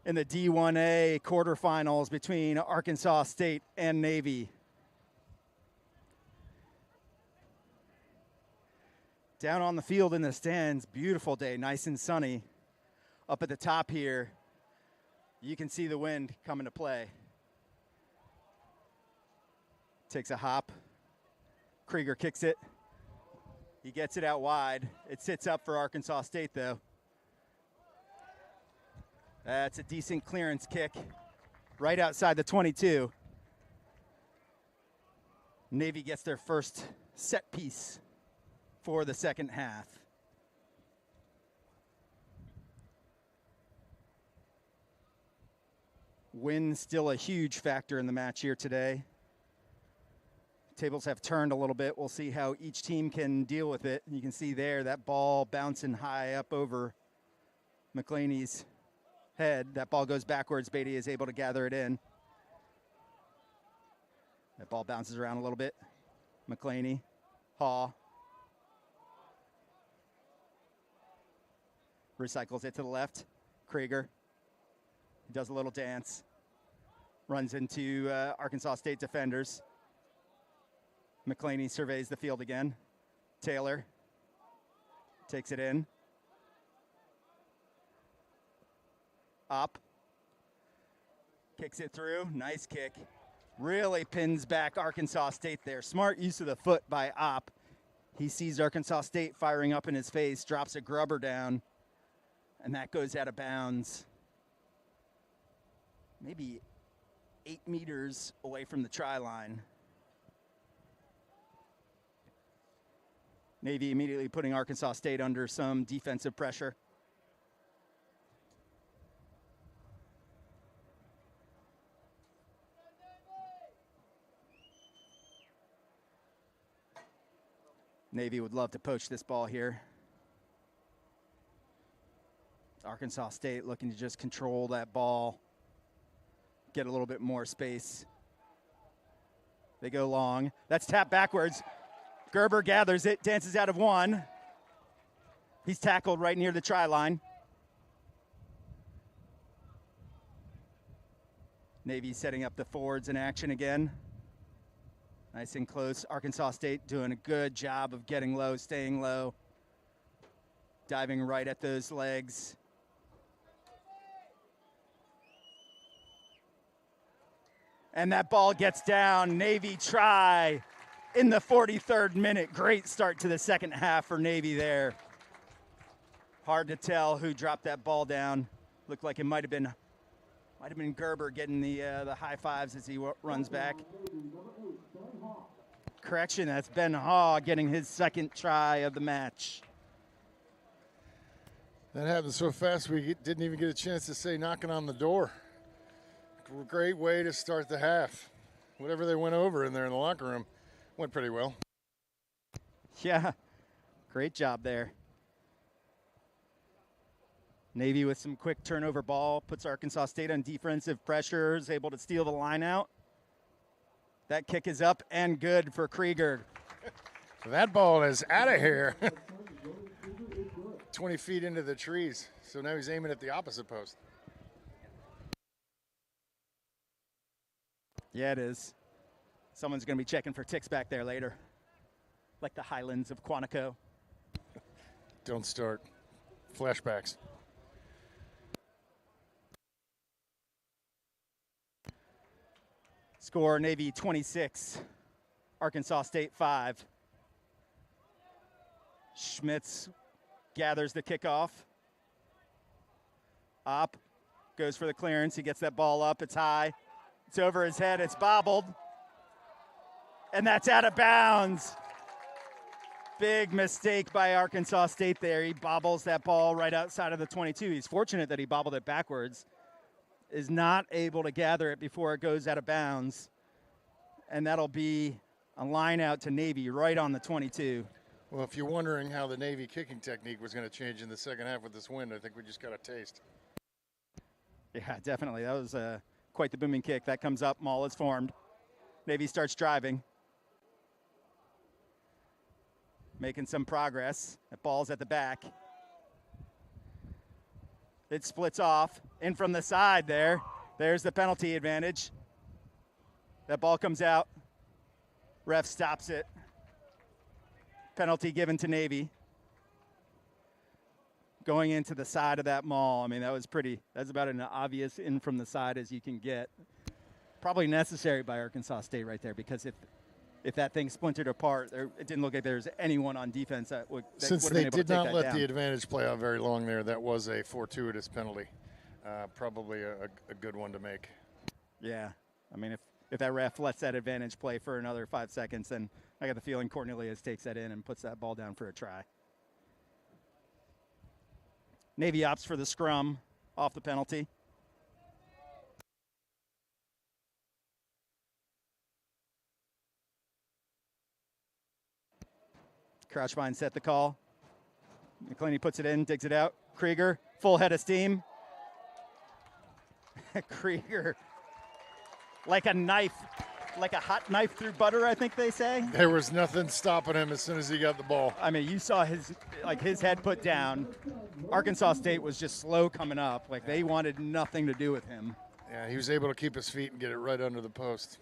in the D1A quarterfinals between Arkansas State and Navy. Down on the field in the stands, beautiful day, nice and sunny. Up at the top here, you can see the wind come into play. Takes a hop. Krieger kicks it. He gets it out wide. It sits up for Arkansas State, though. That's a decent clearance kick right outside the 22. Navy gets their first set piece for the second half. Wind still a huge factor in the match here today. Tables have turned a little bit. We'll see how each team can deal with it. You can see there that ball bouncing high up over McClaney's head. That ball goes backwards. Beatty is able to gather it in. That ball bounces around a little bit. McClaney, Haw. Recycles it to the left. Krieger. He does a little dance. Runs into Arkansas State defenders. McClaney surveys the field again. Taylor takes it in. Up. Kicks it through. Nice kick. Really pins back Arkansas State there. Smart use of the foot by Opp. He sees Arkansas State firing up in his face, drops a grubber down, and that goes out of bounds. Maybe 8 meters away from the try line. Navy immediately putting Arkansas State under some defensive pressure. Navy would love to poach this ball here. Arkansas State looking to just control that ball, get a little bit more space. They go long. That's tapped backwards. Gerber gathers it, dances out of one. He's tackled right near the try line. Navy setting up the forwards in action again. Nice and close. Arkansas State doing a good job of getting low, staying low. Diving right at those legs. And that ball gets down. Navy try in the 43rd minute. Great start to the second half for Navy there. Hard to tell who dropped that ball down. Looked like it might have been Gerber getting the high fives as he runs back. Correction, that's Ben Haw getting his second try of the match. That happened so fast we didn't even get a chance to say knocking on the door. Great way to start the half. Whatever they went over in there in the locker room went pretty well. Yeah, great job there. Navy with some quick turnover ball, puts Arkansas State on defensive pressure, is able to steal the line out. That kick is up and good for Krieger. That ball is out of here. 20 feet into the trees. So now he's aiming at the opposite post. Yeah, it is. Someone's going to be checking for ticks back there later, like the Highlands of Quantico. Don't start. Flashbacks. Score Navy 26, Arkansas State 5. Schmitz gathers the kickoff. Opp goes for the clearance. He gets that ball up. It's high. It's over his head. It's bobbled. And that's out of bounds. Big mistake by Arkansas State there. He bobbles that ball right outside of the 22. He's fortunate that he bobbled it backwards. Is not able to gather it before it goes out of bounds. And that'll be a line out to Navy right on the 22. Well, if you're wondering how the Navy kicking technique was going to change in the second half with this wind, I think we just got a taste. Yeah, definitely. That was quite the booming kick. That comes up. Maul is formed. Navy starts driving. making some progress. That ball's at the back. It splits off. In from the side there. There's the penalty advantage. That ball comes out. Ref stops it. Penalty given to Navy. Going into the side of that maul. I mean, that's about an obvious in from the side as you can get. Probably necessary by Arkansas State right there, because if that thing splintered apart, it didn't look like there was anyone on defense that would have been able to take that down. Since they did not let the advantage play out very long there, that was a fortuitous penalty. Probably a good one to make. Yeah. I mean, if that ref lets that advantage play for another 5 seconds, then I got the feeling Cornelius takes that in and puts that ball down for a try. Navy opts for the scrum off the penalty. Crouchvine set the call. McClaney puts it in, digs it out. Krieger, full head of steam. Krieger, like a knife, like a hot knife through butter, I think they say. There was nothing stopping him as soon as he got the ball. I mean, you saw his head put down. Arkansas State was just slow coming up. Like, they wanted nothing to do with him. Yeah, he was able to keep his feet and get it right under the post.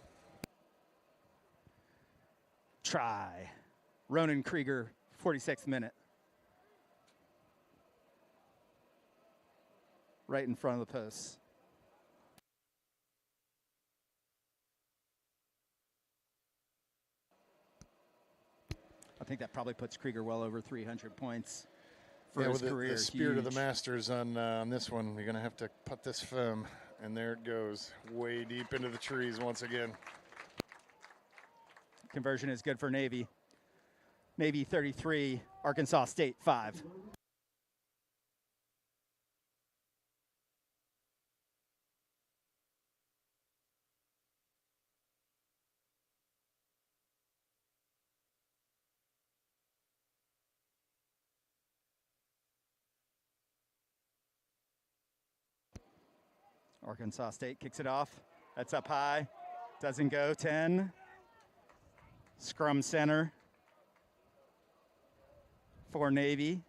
Try. Ronan Krieger, 46th minute. Right in front of the post. I think that probably puts Krieger well over 300 points for his career. The spirit of the Masters on this one, you're going to have to putt this firm, and there it goes, way deep into the trees once again. Conversion is good for Navy. Navy 33, Arkansas State 5. Arkansas State kicks it off. That's up high. Doesn't go. 10. Scrum center for Navy.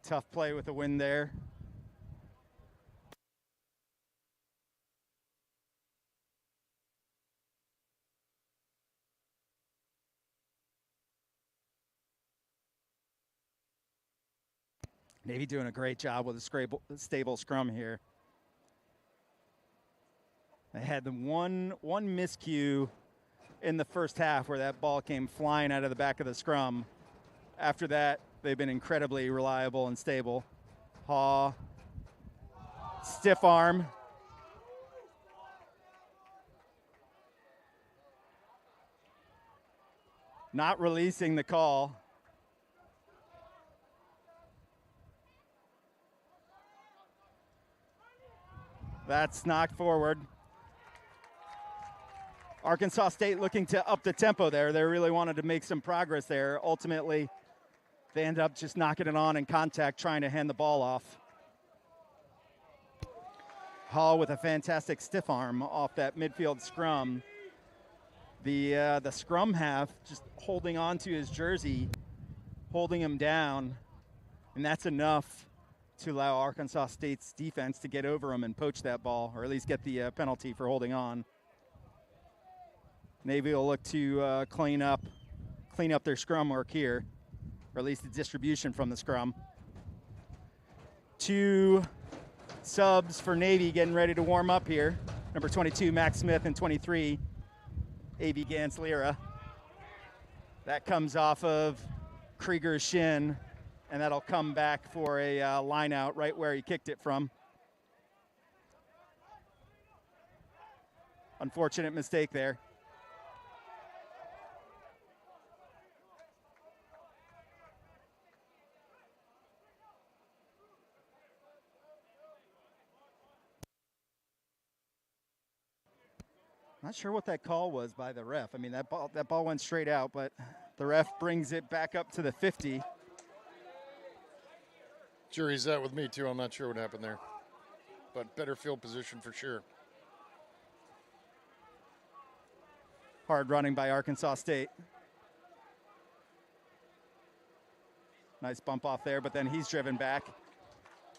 Tough play with the wind there. Navy doing a great job with a stable scrum here. They had the one miscue in the first half where that ball came flying out of the back of the scrum. After that, they've been incredibly reliable and stable. Haw, stiff arm. Not releasing the call. That's knocked forward. Arkansas State looking to up the tempo there. They really wanted to make some progress there. Ultimately, they end up just knocking it on in contact, trying to hand the ball off. Hall with a fantastic stiff arm off that midfield scrum. The scrum half just holding on to his jersey, holding him down, and that's enough to allow Arkansas State's defense to get over him and poach that ball, or at least get the penalty for holding on. Navy will look to clean up their scrum work here, or at least the distribution from the scrum. 2 subs for Navy getting ready to warm up here. Number 22, Max Smith, and 23, A.B. Gans-Lira. That comes off of Krieger's shin, and that'll come back for a line out right where he kicked it from. Unfortunate mistake there. Not sure what that call was by the ref. I mean, that ball went straight out, but the ref brings it back up to the 50. Jury's out with me, too. I'm not sure what happened there. But better field position for sure. Hard running by Arkansas State. Nice bump off there, but then he's driven back.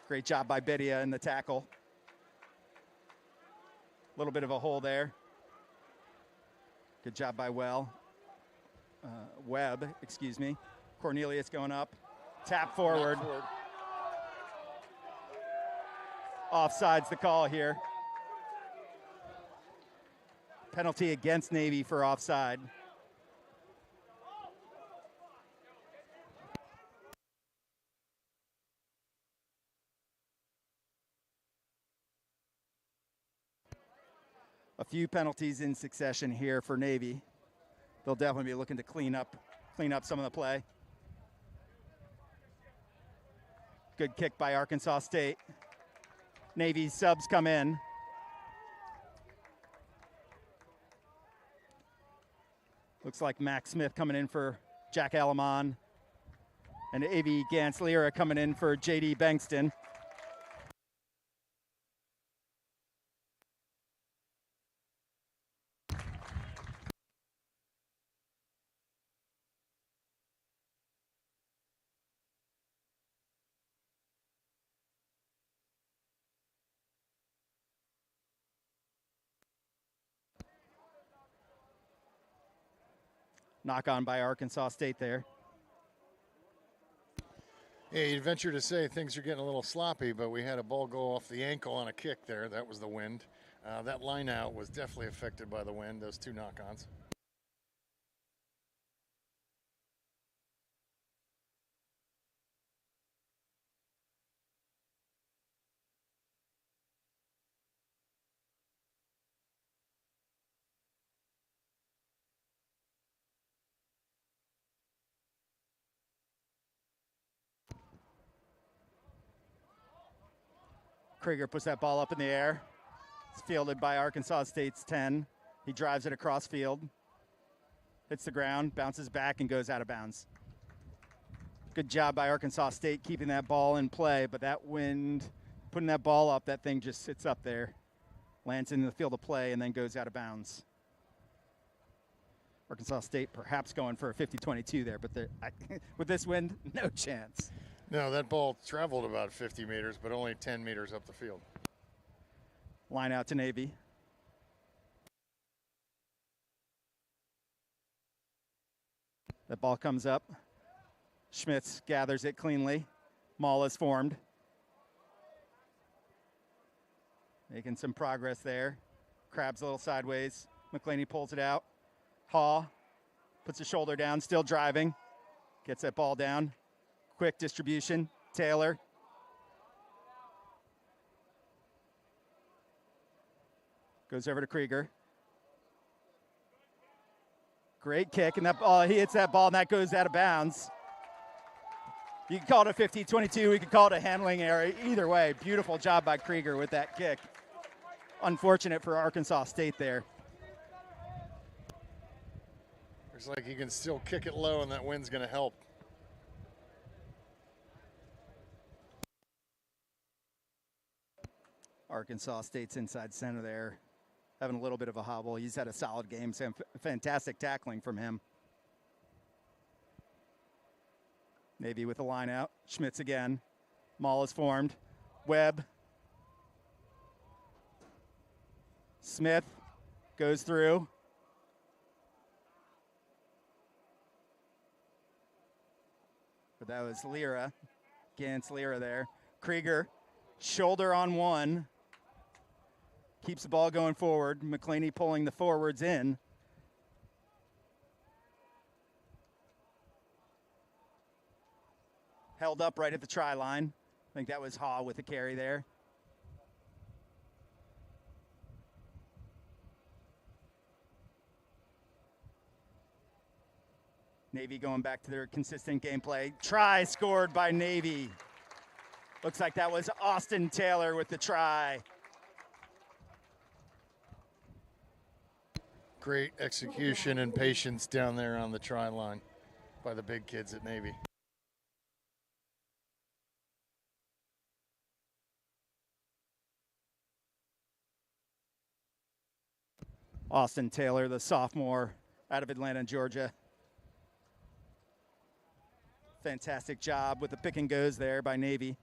Great job by Bidia in the tackle. A little bit of a hole there. Good job by Webb, excuse me. Cornelius going up. Tap forward. Offside's the call here. Penalty against Navy for offside. A few penalties in succession here for Navy. They'll definitely be looking to clean up some of the play. Good kick by Arkansas State. Navy subs come in. Looks like Max Smith coming in for Jack Alamon. And A.V. Gans-Lira coming in for J.D. Bankston. Knock on by Arkansas State there. Yeah, you'd venture to say things are getting a little sloppy, but we had a ball go off the ankle on a kick there. That was the wind. That line out was definitely affected by the wind, those two knock-ons. Krieger puts that ball up in the air. It's fielded by Arkansas State's 10. He drives it across field. Hits the ground, bounces back, and goes out of bounds. Good job by Arkansas State keeping that ball in play, but that wind, putting that ball up, that thing just sits up there, lands in the field of play, and then goes out of bounds. Arkansas State perhaps going for a 50-22 there, but with this wind, no chance. No, that ball traveled about 50 meters, but only 10 meters up the field. Line out to Navy. That ball comes up. Schmitz gathers it cleanly. Maul is formed. Making some progress there. Crabs a little sideways. McClaney pulls it out. Haw puts his shoulder down, still driving. Gets that ball down. Quick distribution. Taylor. Goes over to Krieger. Great kick, and that ball, he hits that ball, and that goes out of bounds. You can call it a 50-22. We could call it a handling error. Either way, beautiful job by Krieger with that kick. Unfortunate for Arkansas State there. Looks like he can still kick it low, and that wind's going to help. Arkansas State's inside center there, having a little bit of a hobble. He's had a solid game, some fantastic tackling from him. Navy with the line out. Schmitz again. Maul is formed. Webb. Smith goes through. But that was Lira. Gans-Lira there. Krieger, shoulder on one. Keeps the ball going forward. McClaney pulling the forwards in. Held up right at the try line. I think that was Haw with the carry there. Navy going back to their consistent gameplay. Try scored by Navy. Looks like that was Austin Taylor with the try. Great execution and patience down there on the try line by the big kids at Navy. Austin Taylor, the sophomore out of Atlanta, Georgia. Fantastic job with the pick and goes there by Navy.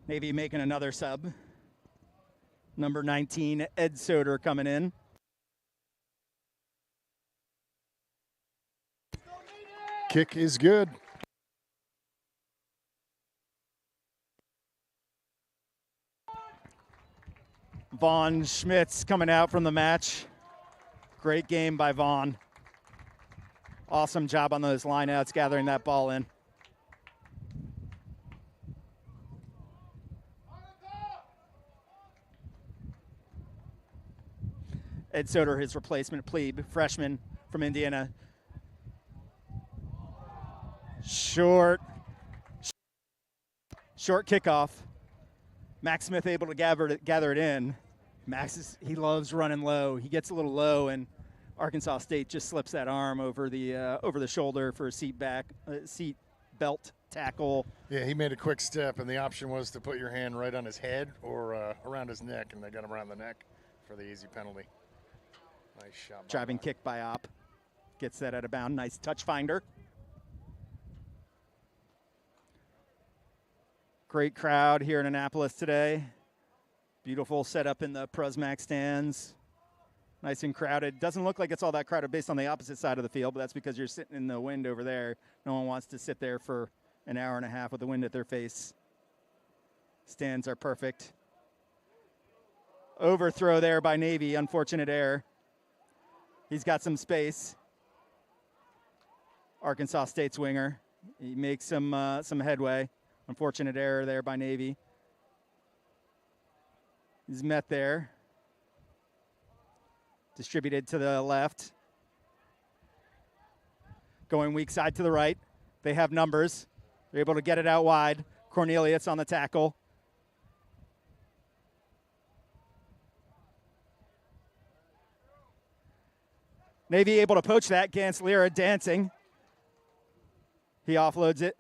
Navy making another sub. Number 19, Ed Soder coming in. Kick is good. Vaughn Schmitz coming out from the match. Great game by Vaughn. Awesome job on those lineouts, gathering that ball in. Ed Soder, his replacement plebe, freshman from Indiana. Short kickoff. Max Smith able to gather it in. Max he loves running low. He gets a little low, and Arkansas State just slips that arm over the shoulder for a seat belt tackle. Yeah, he made a quick step, and the option was to put your hand right on his head or around his neck, and they got him around the neck for the easy penalty. Nice shot. Driving kick by Opp. Gets that out of bounds. Nice touch finder. Great crowd here in Annapolis today. Beautiful setup in the Prosmac stands. Nice and crowded. Doesn't look like it's all that crowded based on the opposite side of the field, but that's because you're sitting in the wind over there. No one wants to sit there for an hour and a half with the wind at their face. Stands are perfect. Overthrow there by Navy. Unfortunate error. He's got some space. Arkansas State's winger. He makes some headway. Unfortunate error there by Navy. He's met there. Distributed to the left. Going weak side to the right. They have numbers. They're able to get it out wide. Cornelius on the tackle. Navy able to poach that. Gans Lira dancing. He offloads it.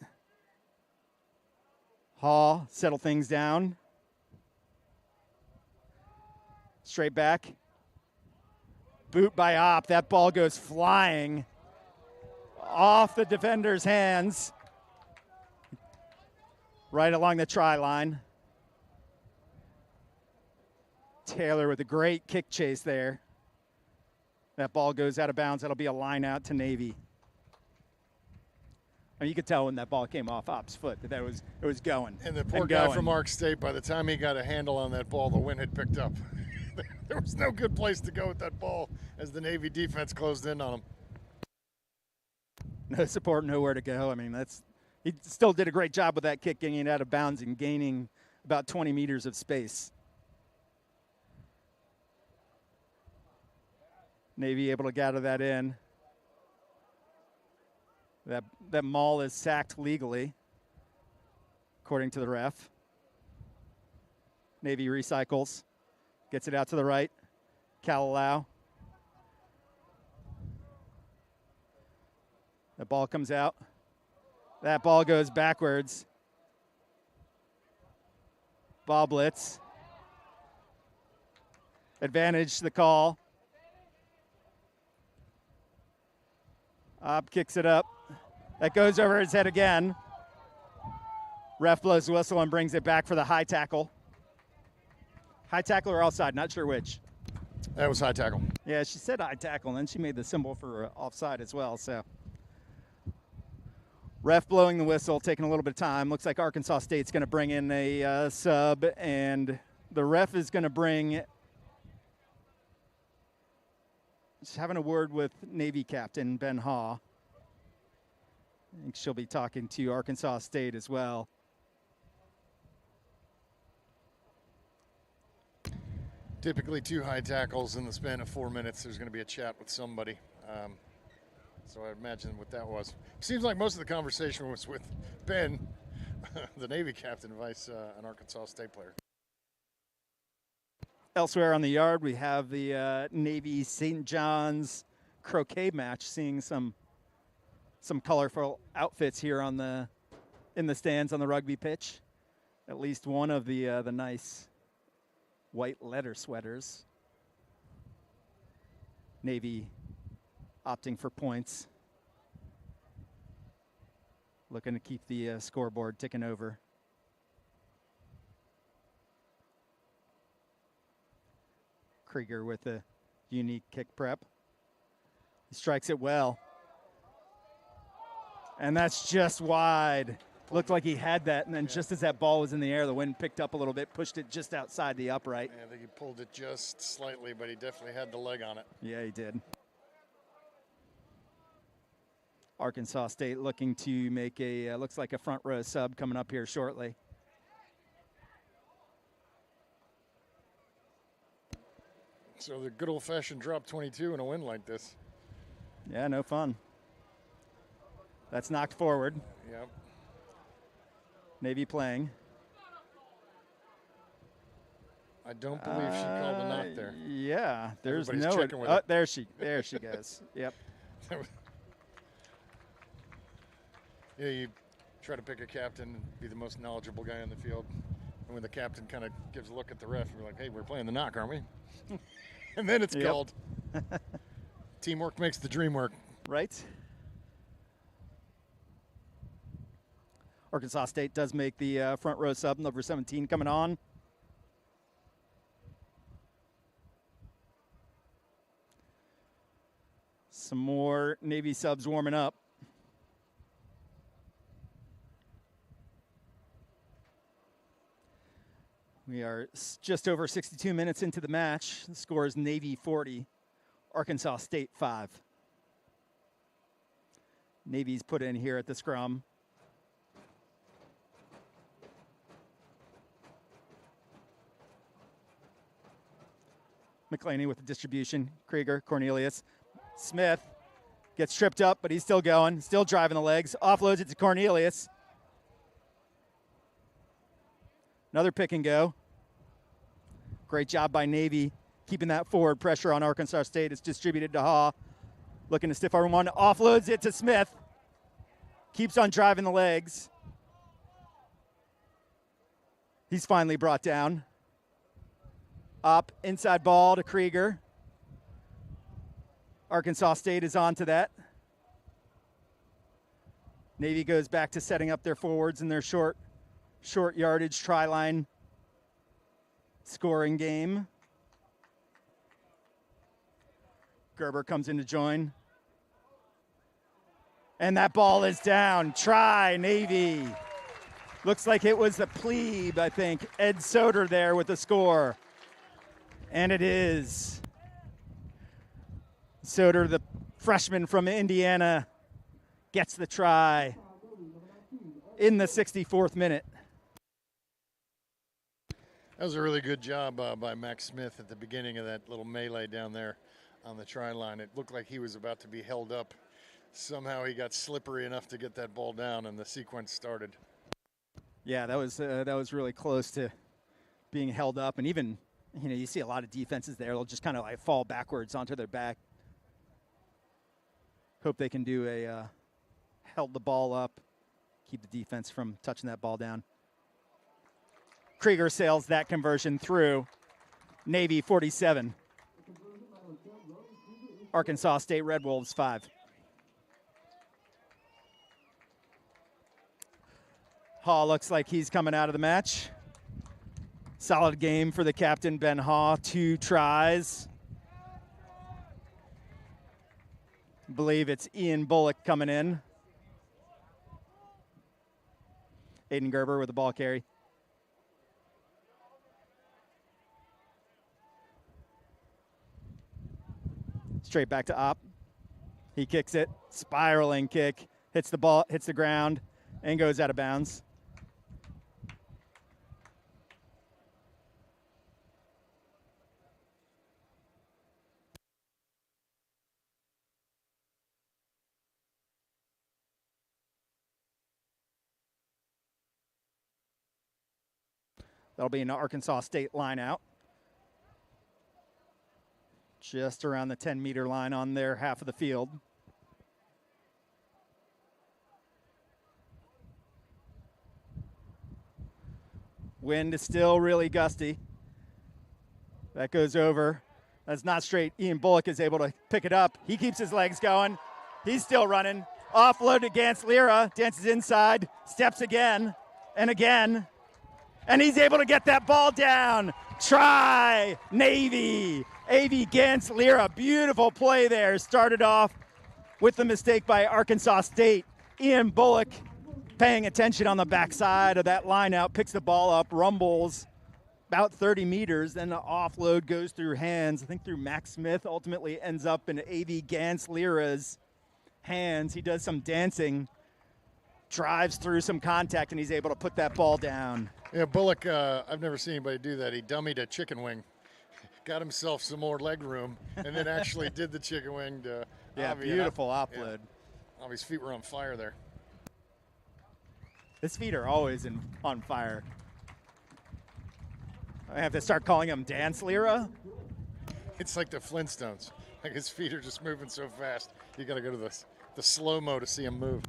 Hall settle things down. Straight back. Boot by Opp. That ball goes flying off the defender's hands. Right along the try line. Taylor with a great kick chase there. That ball goes out of bounds. That'll be a line out to Navy. I mean, you could tell when that ball came off Opp's foot that it was going. And the poor guy from Ark State, by the time he got a handle on that ball, the wind had picked up. There was no good place to go with that ball as the Navy defense closed in on him. No support, nowhere to go. I mean, he still did a great job with that kick, getting it out of bounds and gaining about 20 meters of space. Navy able to gather that in. That maul is sacked legally, according to the ref. Navy recycles. Gets it out to the right. Kalalau. The ball comes out. That ball goes backwards. Ball blitz. Advantage to the call. Opp kicks it up. That goes over his head again. Ref blows the whistle and brings it back for the high tackle. High tackle or offside, not sure which. That was high tackle. Yeah, she said high tackle, and then she made the symbol for offside as well. So, ref blowing the whistle, taking a little bit of time. Looks like Arkansas State's going to bring in a sub, and the ref is going to bring. Just having a word with Navy captain Ben Haw. I think she'll be talking to Arkansas State as well. Typically 2 high tackles in the span of 4 minutes. There's going to be a chat with somebody. So I imagine what that was. Seems like most of the conversation was with Ben, the Navy captain, vice an Arkansas State player. Elsewhere on the yard, we have the Navy St. John's croquet match, seeing some Some colorful outfits here in the stands on the rugby pitch. At least one of the nice white letter sweaters. Navy opting for points. Looking to keep the scoreboard ticking over. Krieger with a unique kick prep. He strikes it well. And that's just wide. Looked like he had that, and then just as that ball was in the air, the wind picked up a little bit, pushed it just outside the upright. Yeah, I think he pulled it just slightly, but he definitely had the leg on it. Yeah, he did. Arkansas State looking to make a, looks like a front row sub coming up here shortly. So the good old-fashioned drop 22 in a win like this. Yeah, no fun. That's knocked forward. Yep. Navy playing. I don't believe she called a knock there. Yeah, there's Everybody's no. checking with her. There she goes. Yep. Yeah, you try to pick a captain and be the most knowledgeable guy on the field. And when the captain kind of gives a look at the ref, you're like, hey, we're playing the knock, aren't we? And then it's called. Teamwork makes the dream work. Right. Arkansas State does make the front row sub, number 17 coming on. Some more Navy subs warming up. We are just over 62 minutes into the match. The score is Navy 40, Arkansas State 5. Navy's put in here at the scrum. McClaney with the distribution. Krieger, Cornelius. Smith gets tripped up, but he's still going, still driving the legs. Offloads it to Cornelius. Another pick and go. Great job by Navy keeping that forward pressure on Arkansas State. It's distributed to Haw. Looking to stiff arm one. Offloads it to Smith. Keeps on driving the legs. He's finally brought down. Up, inside ball to Krieger. Arkansas State is on to that. Navy goes back to setting up their forwards in their short yardage try line scoring game. Gerber comes in to join. And that ball is down. Try, Navy. Looks like it was the plebe, I think. Ed Soder there with the score. And it is. Soder, the freshman from Indiana, gets the try in the 64th minute. That was a really good job by Max Smith at the beginning of that little melee down there on the try line. It looked like he was about to be held up. Somehow he got slippery enough to get that ball down, and the sequence started. Yeah, that was really close to being held up. And even, you see a lot of defenses there. They'll just kind of like fall backwards onto their back. Hope they can do a held the ball up, keep the defense from touching that ball down. Krieger sails that conversion through. Navy 47. Arkansas State Red Wolves 5. Haw looks like he's coming out of the match. Solid game for the captain, Ben Haw. 2 tries. I believe it's Ian Bullock coming in. Aiden Gerber with the ball carry. Straight back to Opp. He kicks it. Spiraling kick. Hits the ball, hits the ground, and goes out of bounds. That'll be an Arkansas State line out. Just around the 10-meter line on their half of the field. Wind is still really gusty. That goes over. That's not straight. Ian Bullock is able to pick it up. He keeps his legs going. He's still running. Offload against Lira. Dances inside. Steps again and again. And he's able to get that ball down. Try, Navy. A.V. against Lira. Beautiful play there. Started off with the mistake by Arkansas State. Ian Bullock paying attention on the backside of that line out. Picks the ball up. Rumbles about 30 meters. Then the offload goes through hands. I think through Max Smith. Ultimately ends up in A.V. Gans Lira's hands. He does some dancing. Drives through some contact, and he's able to put that ball down. Yeah, Bullock, I've never seen anybody do that. He dummied a chicken wing, got himself some more leg room, and then actually did the chicken wing to yeah, Avi, beautiful offload. Yeah. Avi's feet were on fire there. His feet are always on fire. I have to start calling him Dance Lira. It's like the Flintstones. Like his feet are just moving so fast. You got to go to the slow-mo to see him move.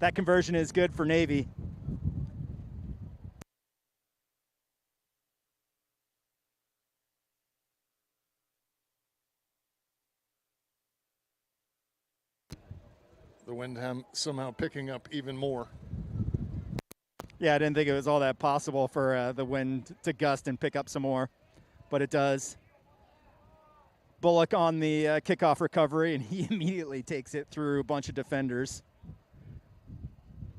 That conversion is good for Navy. The wind somehow picking up even more. Yeah, I didn't think it was all that possible for the wind to gust and pick up some more, but it does. Bullock on the kickoff recovery, and he immediately takes it through a bunch of defenders.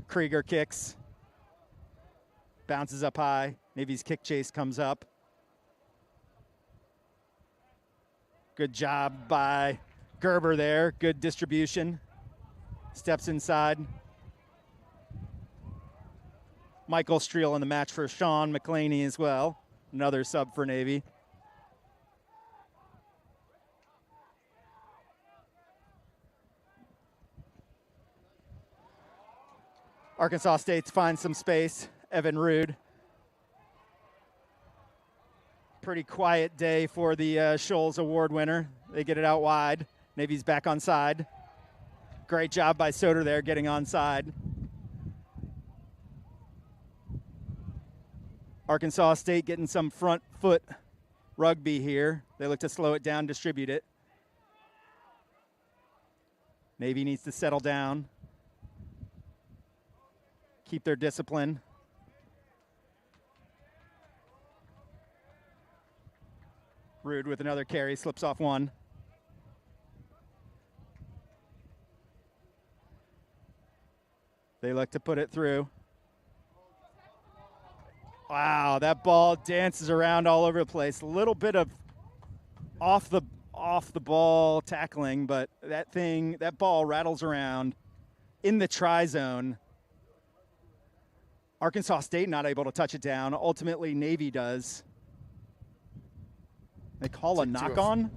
Krieger kicks, bounces up high. Navy's kick chase comes up. Good job by Gerber there. Good distribution. Steps inside. Michael Streel in the match for Sean McClaney as well. Another sub for Navy. Arkansas State finds some space. Evan Rude. Pretty quiet day for the Scholes Award winner. They get it out wide. Navy's back on side. Great job by Soder there getting on side. Arkansas State getting some front foot rugby here. They look to slow it down, distribute it. Navy needs to settle down. Keep their discipline. Rude with another carry, slips off one. They look to put it through. Wow, that ball dances around all over the place. A little bit of off the ball tackling, but that ball rattles around in the try zone. Arkansas State not able to touch it down. Ultimately, Navy does. They call a knock on.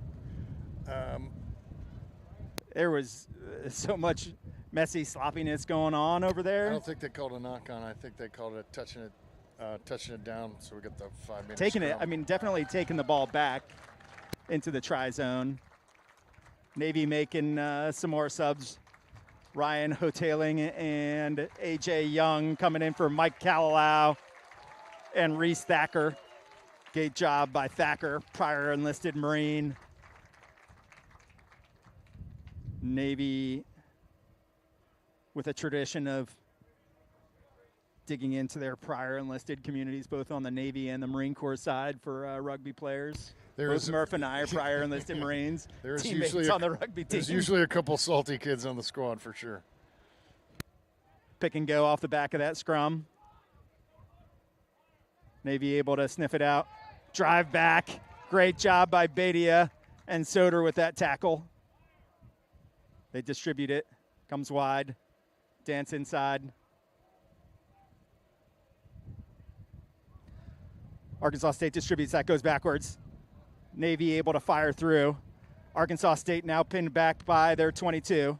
There was so much messy sloppiness going on over there. I don't think they called a knock on. I think they called it touching it down. So we got the 5 minutes. Taking it. I mean, definitely taking the ball back into the try zone. Navy making some more subs. Ryan Hoteling and A.J. Young coming in for Mike Callalow and Reese Thacker. Great job by Thacker, prior enlisted Marine. Navy with a tradition of digging into their prior enlisted communities, both on the Navy and the Marine Corps side for rugby players. Both Murph and I are prior enlisted Marines, teammates on the rugby team. There's usually a couple salty kids on the squad for sure. Pick and go off the back of that scrum. Navy able to sniff it out. Drive back. Great job by Badia and Soder with that tackle. They distribute it. Comes wide. Dance inside. Arkansas State distributes. That goes backwards. Navy able to fire through. Arkansas State now pinned back by their 22.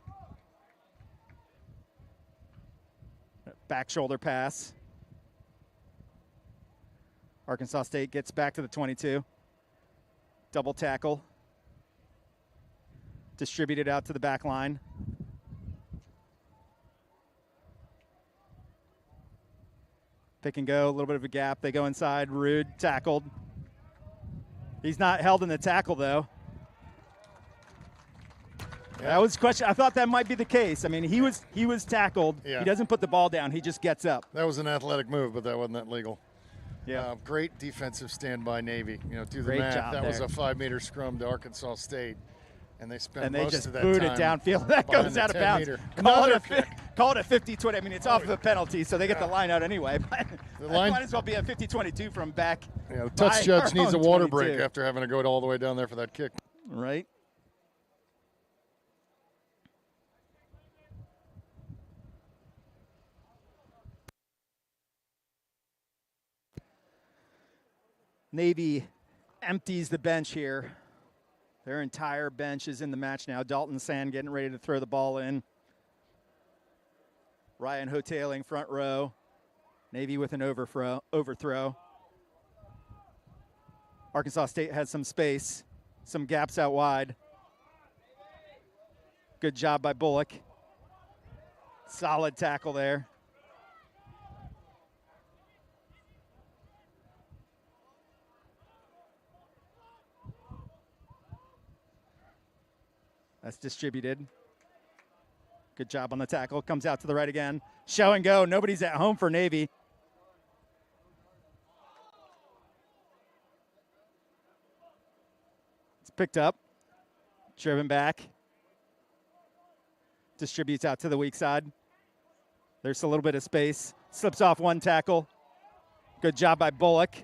Back shoulder pass. Arkansas State gets back to the 22. Double tackle. Distributed out to the back line. Pick and go, a little bit of a gap. They go inside. Rude, tackled. He's not held in the tackle, though. Yeah. That was a question. I thought that might be the case. I mean, he was tackled. Yeah. He doesn't put the ball down. He just gets up. That was an athletic move, but that wasn't that legal. Yeah. Great defensive stand by Navy. You know, do the Great math. job That there. was a 5-meter scrum to Arkansas State. And they spent most of that time. And they time just booed it downfield. That goes out of bounds. Call it a 50-20. I mean, it's off of a penalty, so they get the line out anyway. But the line might as well be a 50-22 from back. Yeah, the touch judge needs a water break after having to go all the way down there for that kick. Right. Navy empties the bench here. Their entire bench is in the match now. Dalton Sand getting ready to throw the ball in. Ryan Hotailing front row. Navy with an overthrow. Arkansas State has some space, some gaps out wide. Good job by Bullock. Solid tackle there. That's distributed. Good job on the tackle. Comes out to the right again. Show and go. Nobody's at home for Navy. It's picked up. Driven back. Distributes out to the weak side. There's a little bit of space. Slips off one tackle. Good job by Bullock.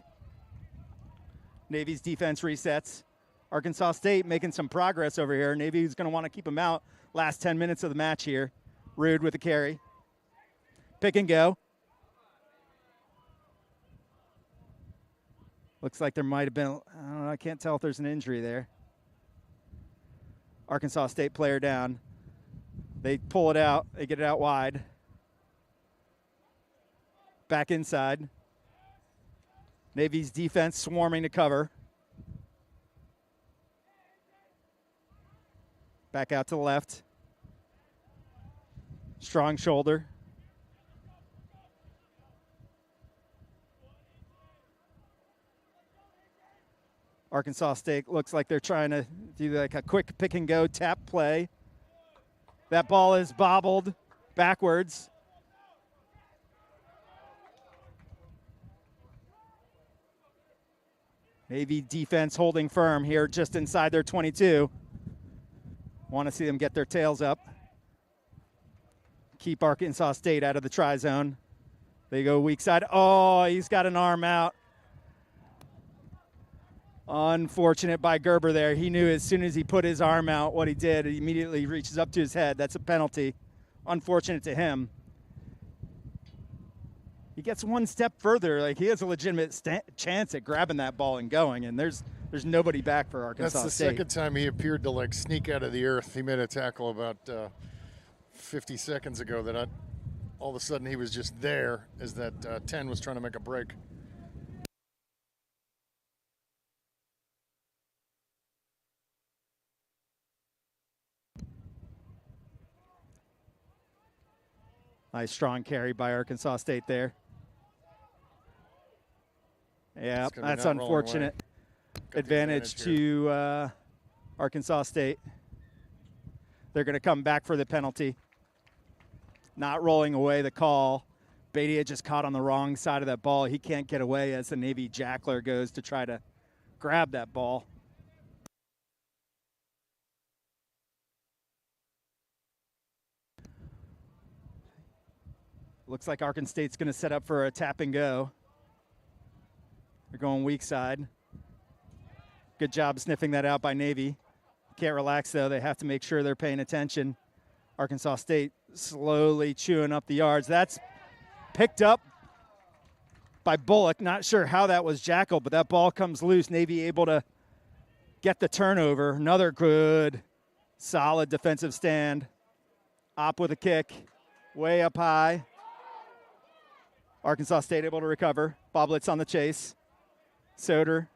Navy's defense resets. Arkansas State making some progress over here. Navy's going to want to keep them out last 10 minutes of the match here. Rude with the carry. Pick and go. Looks like there might have been, I don't know, I can't tell if there's an injury there. Arkansas State player down. They pull it out. They get it out wide. Back inside. Navy's defense swarming to cover. Back out to the left. Strong shoulder. Arkansas State looks like they're trying to do like a quick pick and go tap play. That ball is bobbled backwards. Navy defense holding firm here just inside their 22. Want to see them get their tails up. Keep Arkansas State out of the try zone. They go weak side. Oh, he's got an arm out. Unfortunate by Gerber there. He knew as soon as he put his arm out what he did. He immediately reaches up to his head. That's a penalty. Unfortunate to him. He gets one step further. Like, he has a legitimate chance at grabbing that ball and going, and there's nobody back for Arkansas State. That's the second time he appeared to, like, sneak out of the earth. He made a tackle about 50 seconds ago that all of a sudden he was just there as that 10 was trying to make a break. Nice strong carry by Arkansas State there. Yeah, that's unfortunate. Advantage to Arkansas State. They're going to come back for the penalty. Not rolling away the call. Badia just caught on the wrong side of that ball. He can't get away as the Navy jackler goes to try to grab that ball. Looks like Arkansas State's going to set up for a tap and go. They're going weak side. Good job sniffing that out by Navy. Can't relax, though. They have to make sure they're paying attention. Arkansas State slowly chewing up the yards. That's picked up by Bullock. Not sure how that was jackled, but that ball comes loose. Navy able to get the turnover. Another good, solid defensive stand. Opp with a kick. Way up high. Arkansas State able to recover. Boblets on the chase. Soder.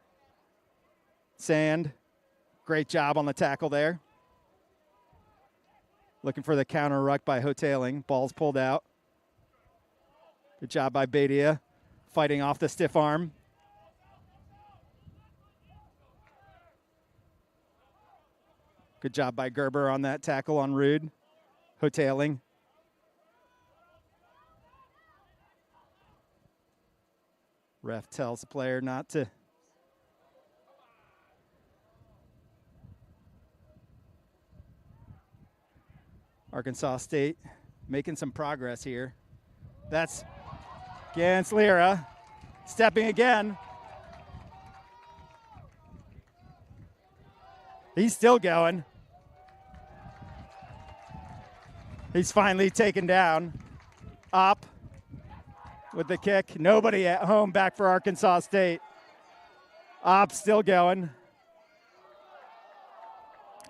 Sand. Great job on the tackle there. Looking for the counter ruck by Hotailing. Ball's pulled out. Good job by Badia. fighting off the stiff arm. Good job by Gerber on that tackle on Rude. Hotailing. Ref tells the player not to. Arkansas State making some progress here. That's Ganslera stepping again. He's still going. He's finally taken down. Up with the kick. Nobody at home, back for Arkansas State. Up still going.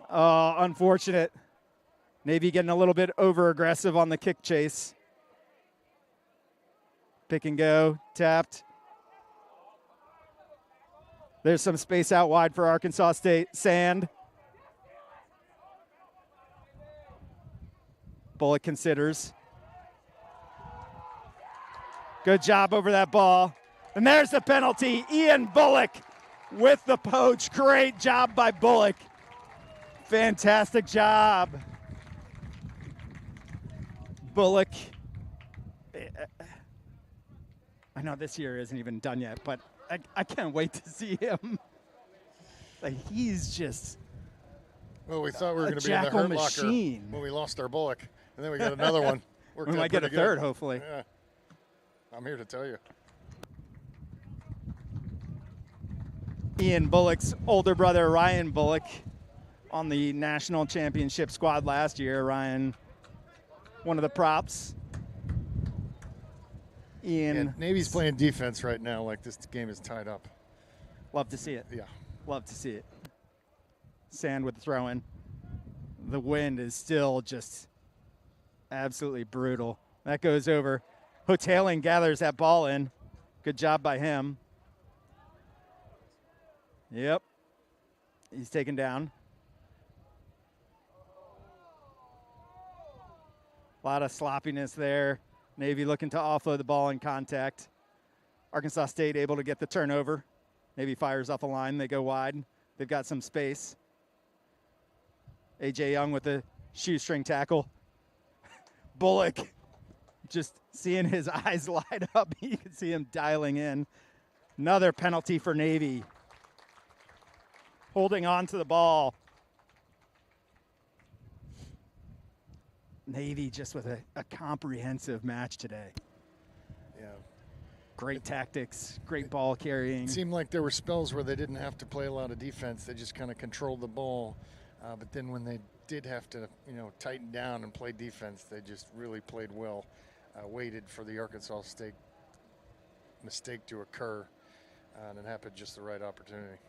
Oh, unfortunate. Navy getting a little bit over aggressive on the kick chase. Pick and go, tapped. There's some space out wide for Arkansas State. Sand. Bullock considers. Good job over that ball. And there's the penalty. Ian Bullock with the poach. Great job by Bullock. Fantastic job. Bullock. I know this year isn't even done yet, but I can't wait to see him. Like, he's just well, we thought we were going to be in the hurt locker when we lost our Bullock, and then we got another one. We might get a third, hopefully. Yeah. I'm here to tell you. Ian Bullock's older brother, Ryan Bullock, on the national championship squad last year. Ryan, one of the props. Ian. And Navy's playing defense right now like this game is tied up. Love to see it. Yeah. Love to see it. Sand with the throw-in. The wind is still just absolutely brutal. That goes over. Hotailing gathers that ball in. Good job by him. Yep. He's taken down. A lot of sloppiness there. Navy looking to offload the ball in contact. Arkansas State able to get the turnover. Navy fires off a line. They go wide. They've got some space. A.J. Young with the shoestring tackle. Bullock, just seeing his eyes light up. You can see him dialing in. Another penalty for Navy. Holding on to the ball. Navy just with a comprehensive match today. Yeah. Great tactics, great ball carrying. It seemed like there were spells where they didn't have to play a lot of defense. They just kind of controlled the ball. But then when they did have to, tighten down and play defense, they just really played well. Waited for the Arkansas State mistake to occur, and it happened just the right opportunity.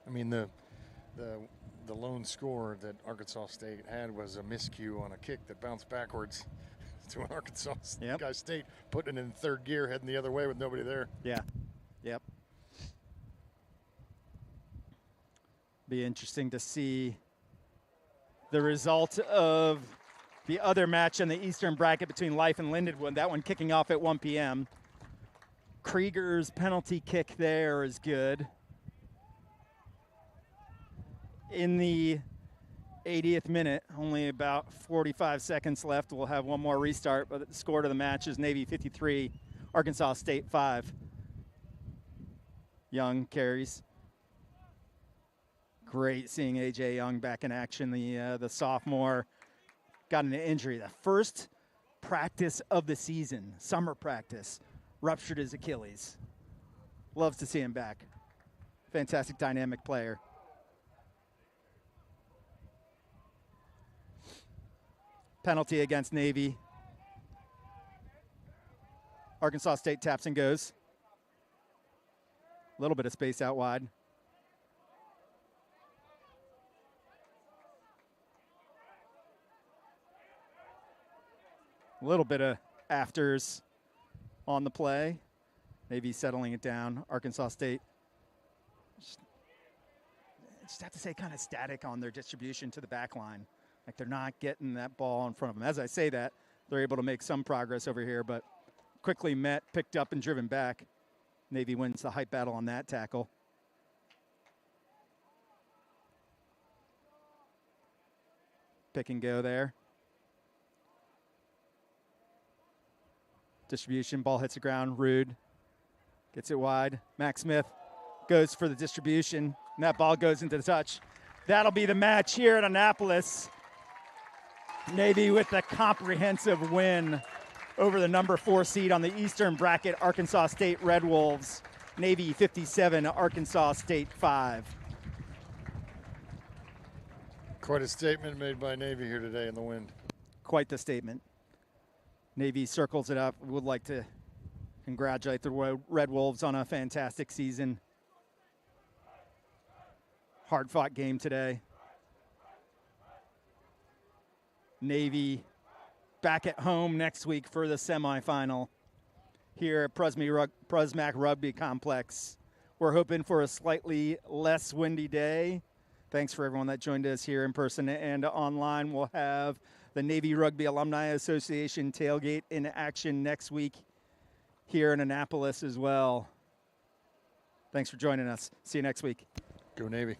I mean, the lone score that Arkansas State had was a miscue on a kick that bounced backwards to an Arkansas State, putting it in third gear, heading the other way with nobody there. Yeah. Yep. Be interesting to see the result of the other match in the Eastern bracket between Life and Lindenwood. That one kicking off at 1 p.m. Krieger's penalty kick there is good. In the 80th minute, only about 45 seconds left. We'll have one more restart, but the score to the match is Navy 53, Arkansas State 5. Young carries. Great seeing A.J. Young back in action, the sophomore. Got an injury. The first practice of the season, summer practice, ruptured his Achilles. Loves to see him back. Fantastic dynamic player. Penalty against Navy. Arkansas State taps and goes. A little bit of space out wide. A little bit of afters on the play. Navy settling it down. Arkansas State just have to say kind of static on their distribution to the back line. Like they're not getting that ball in front of them. As I say that, they're able to make some progress over here, but quickly met, picked up, and driven back. Navy wins the height battle on that tackle. Pick and go there. Distribution, ball hits the ground. Rude gets it wide. Max Smith goes for the distribution, and that ball goes into the touch. That'll be the match here at Annapolis. Navy with a comprehensive win over the number 4 seed on the Eastern bracket, Arkansas State Red Wolves. Navy 57, Arkansas State 5. Quite a statement made by Navy here today in the wind. Quite the statement. Navy circles it up. Would like to congratulate the Red Wolves on a fantastic season. Hard-fought game today. Navy back at home next week for the semifinal here at Prusmack Rugby Complex. We're hoping for a slightly less windy day. Thanks for everyone that joined us here in person and online. We'll have the Navy Rugby Alumni Association tailgate in action next week here in Annapolis as well. Thanks for joining us. See you next week. Go Navy.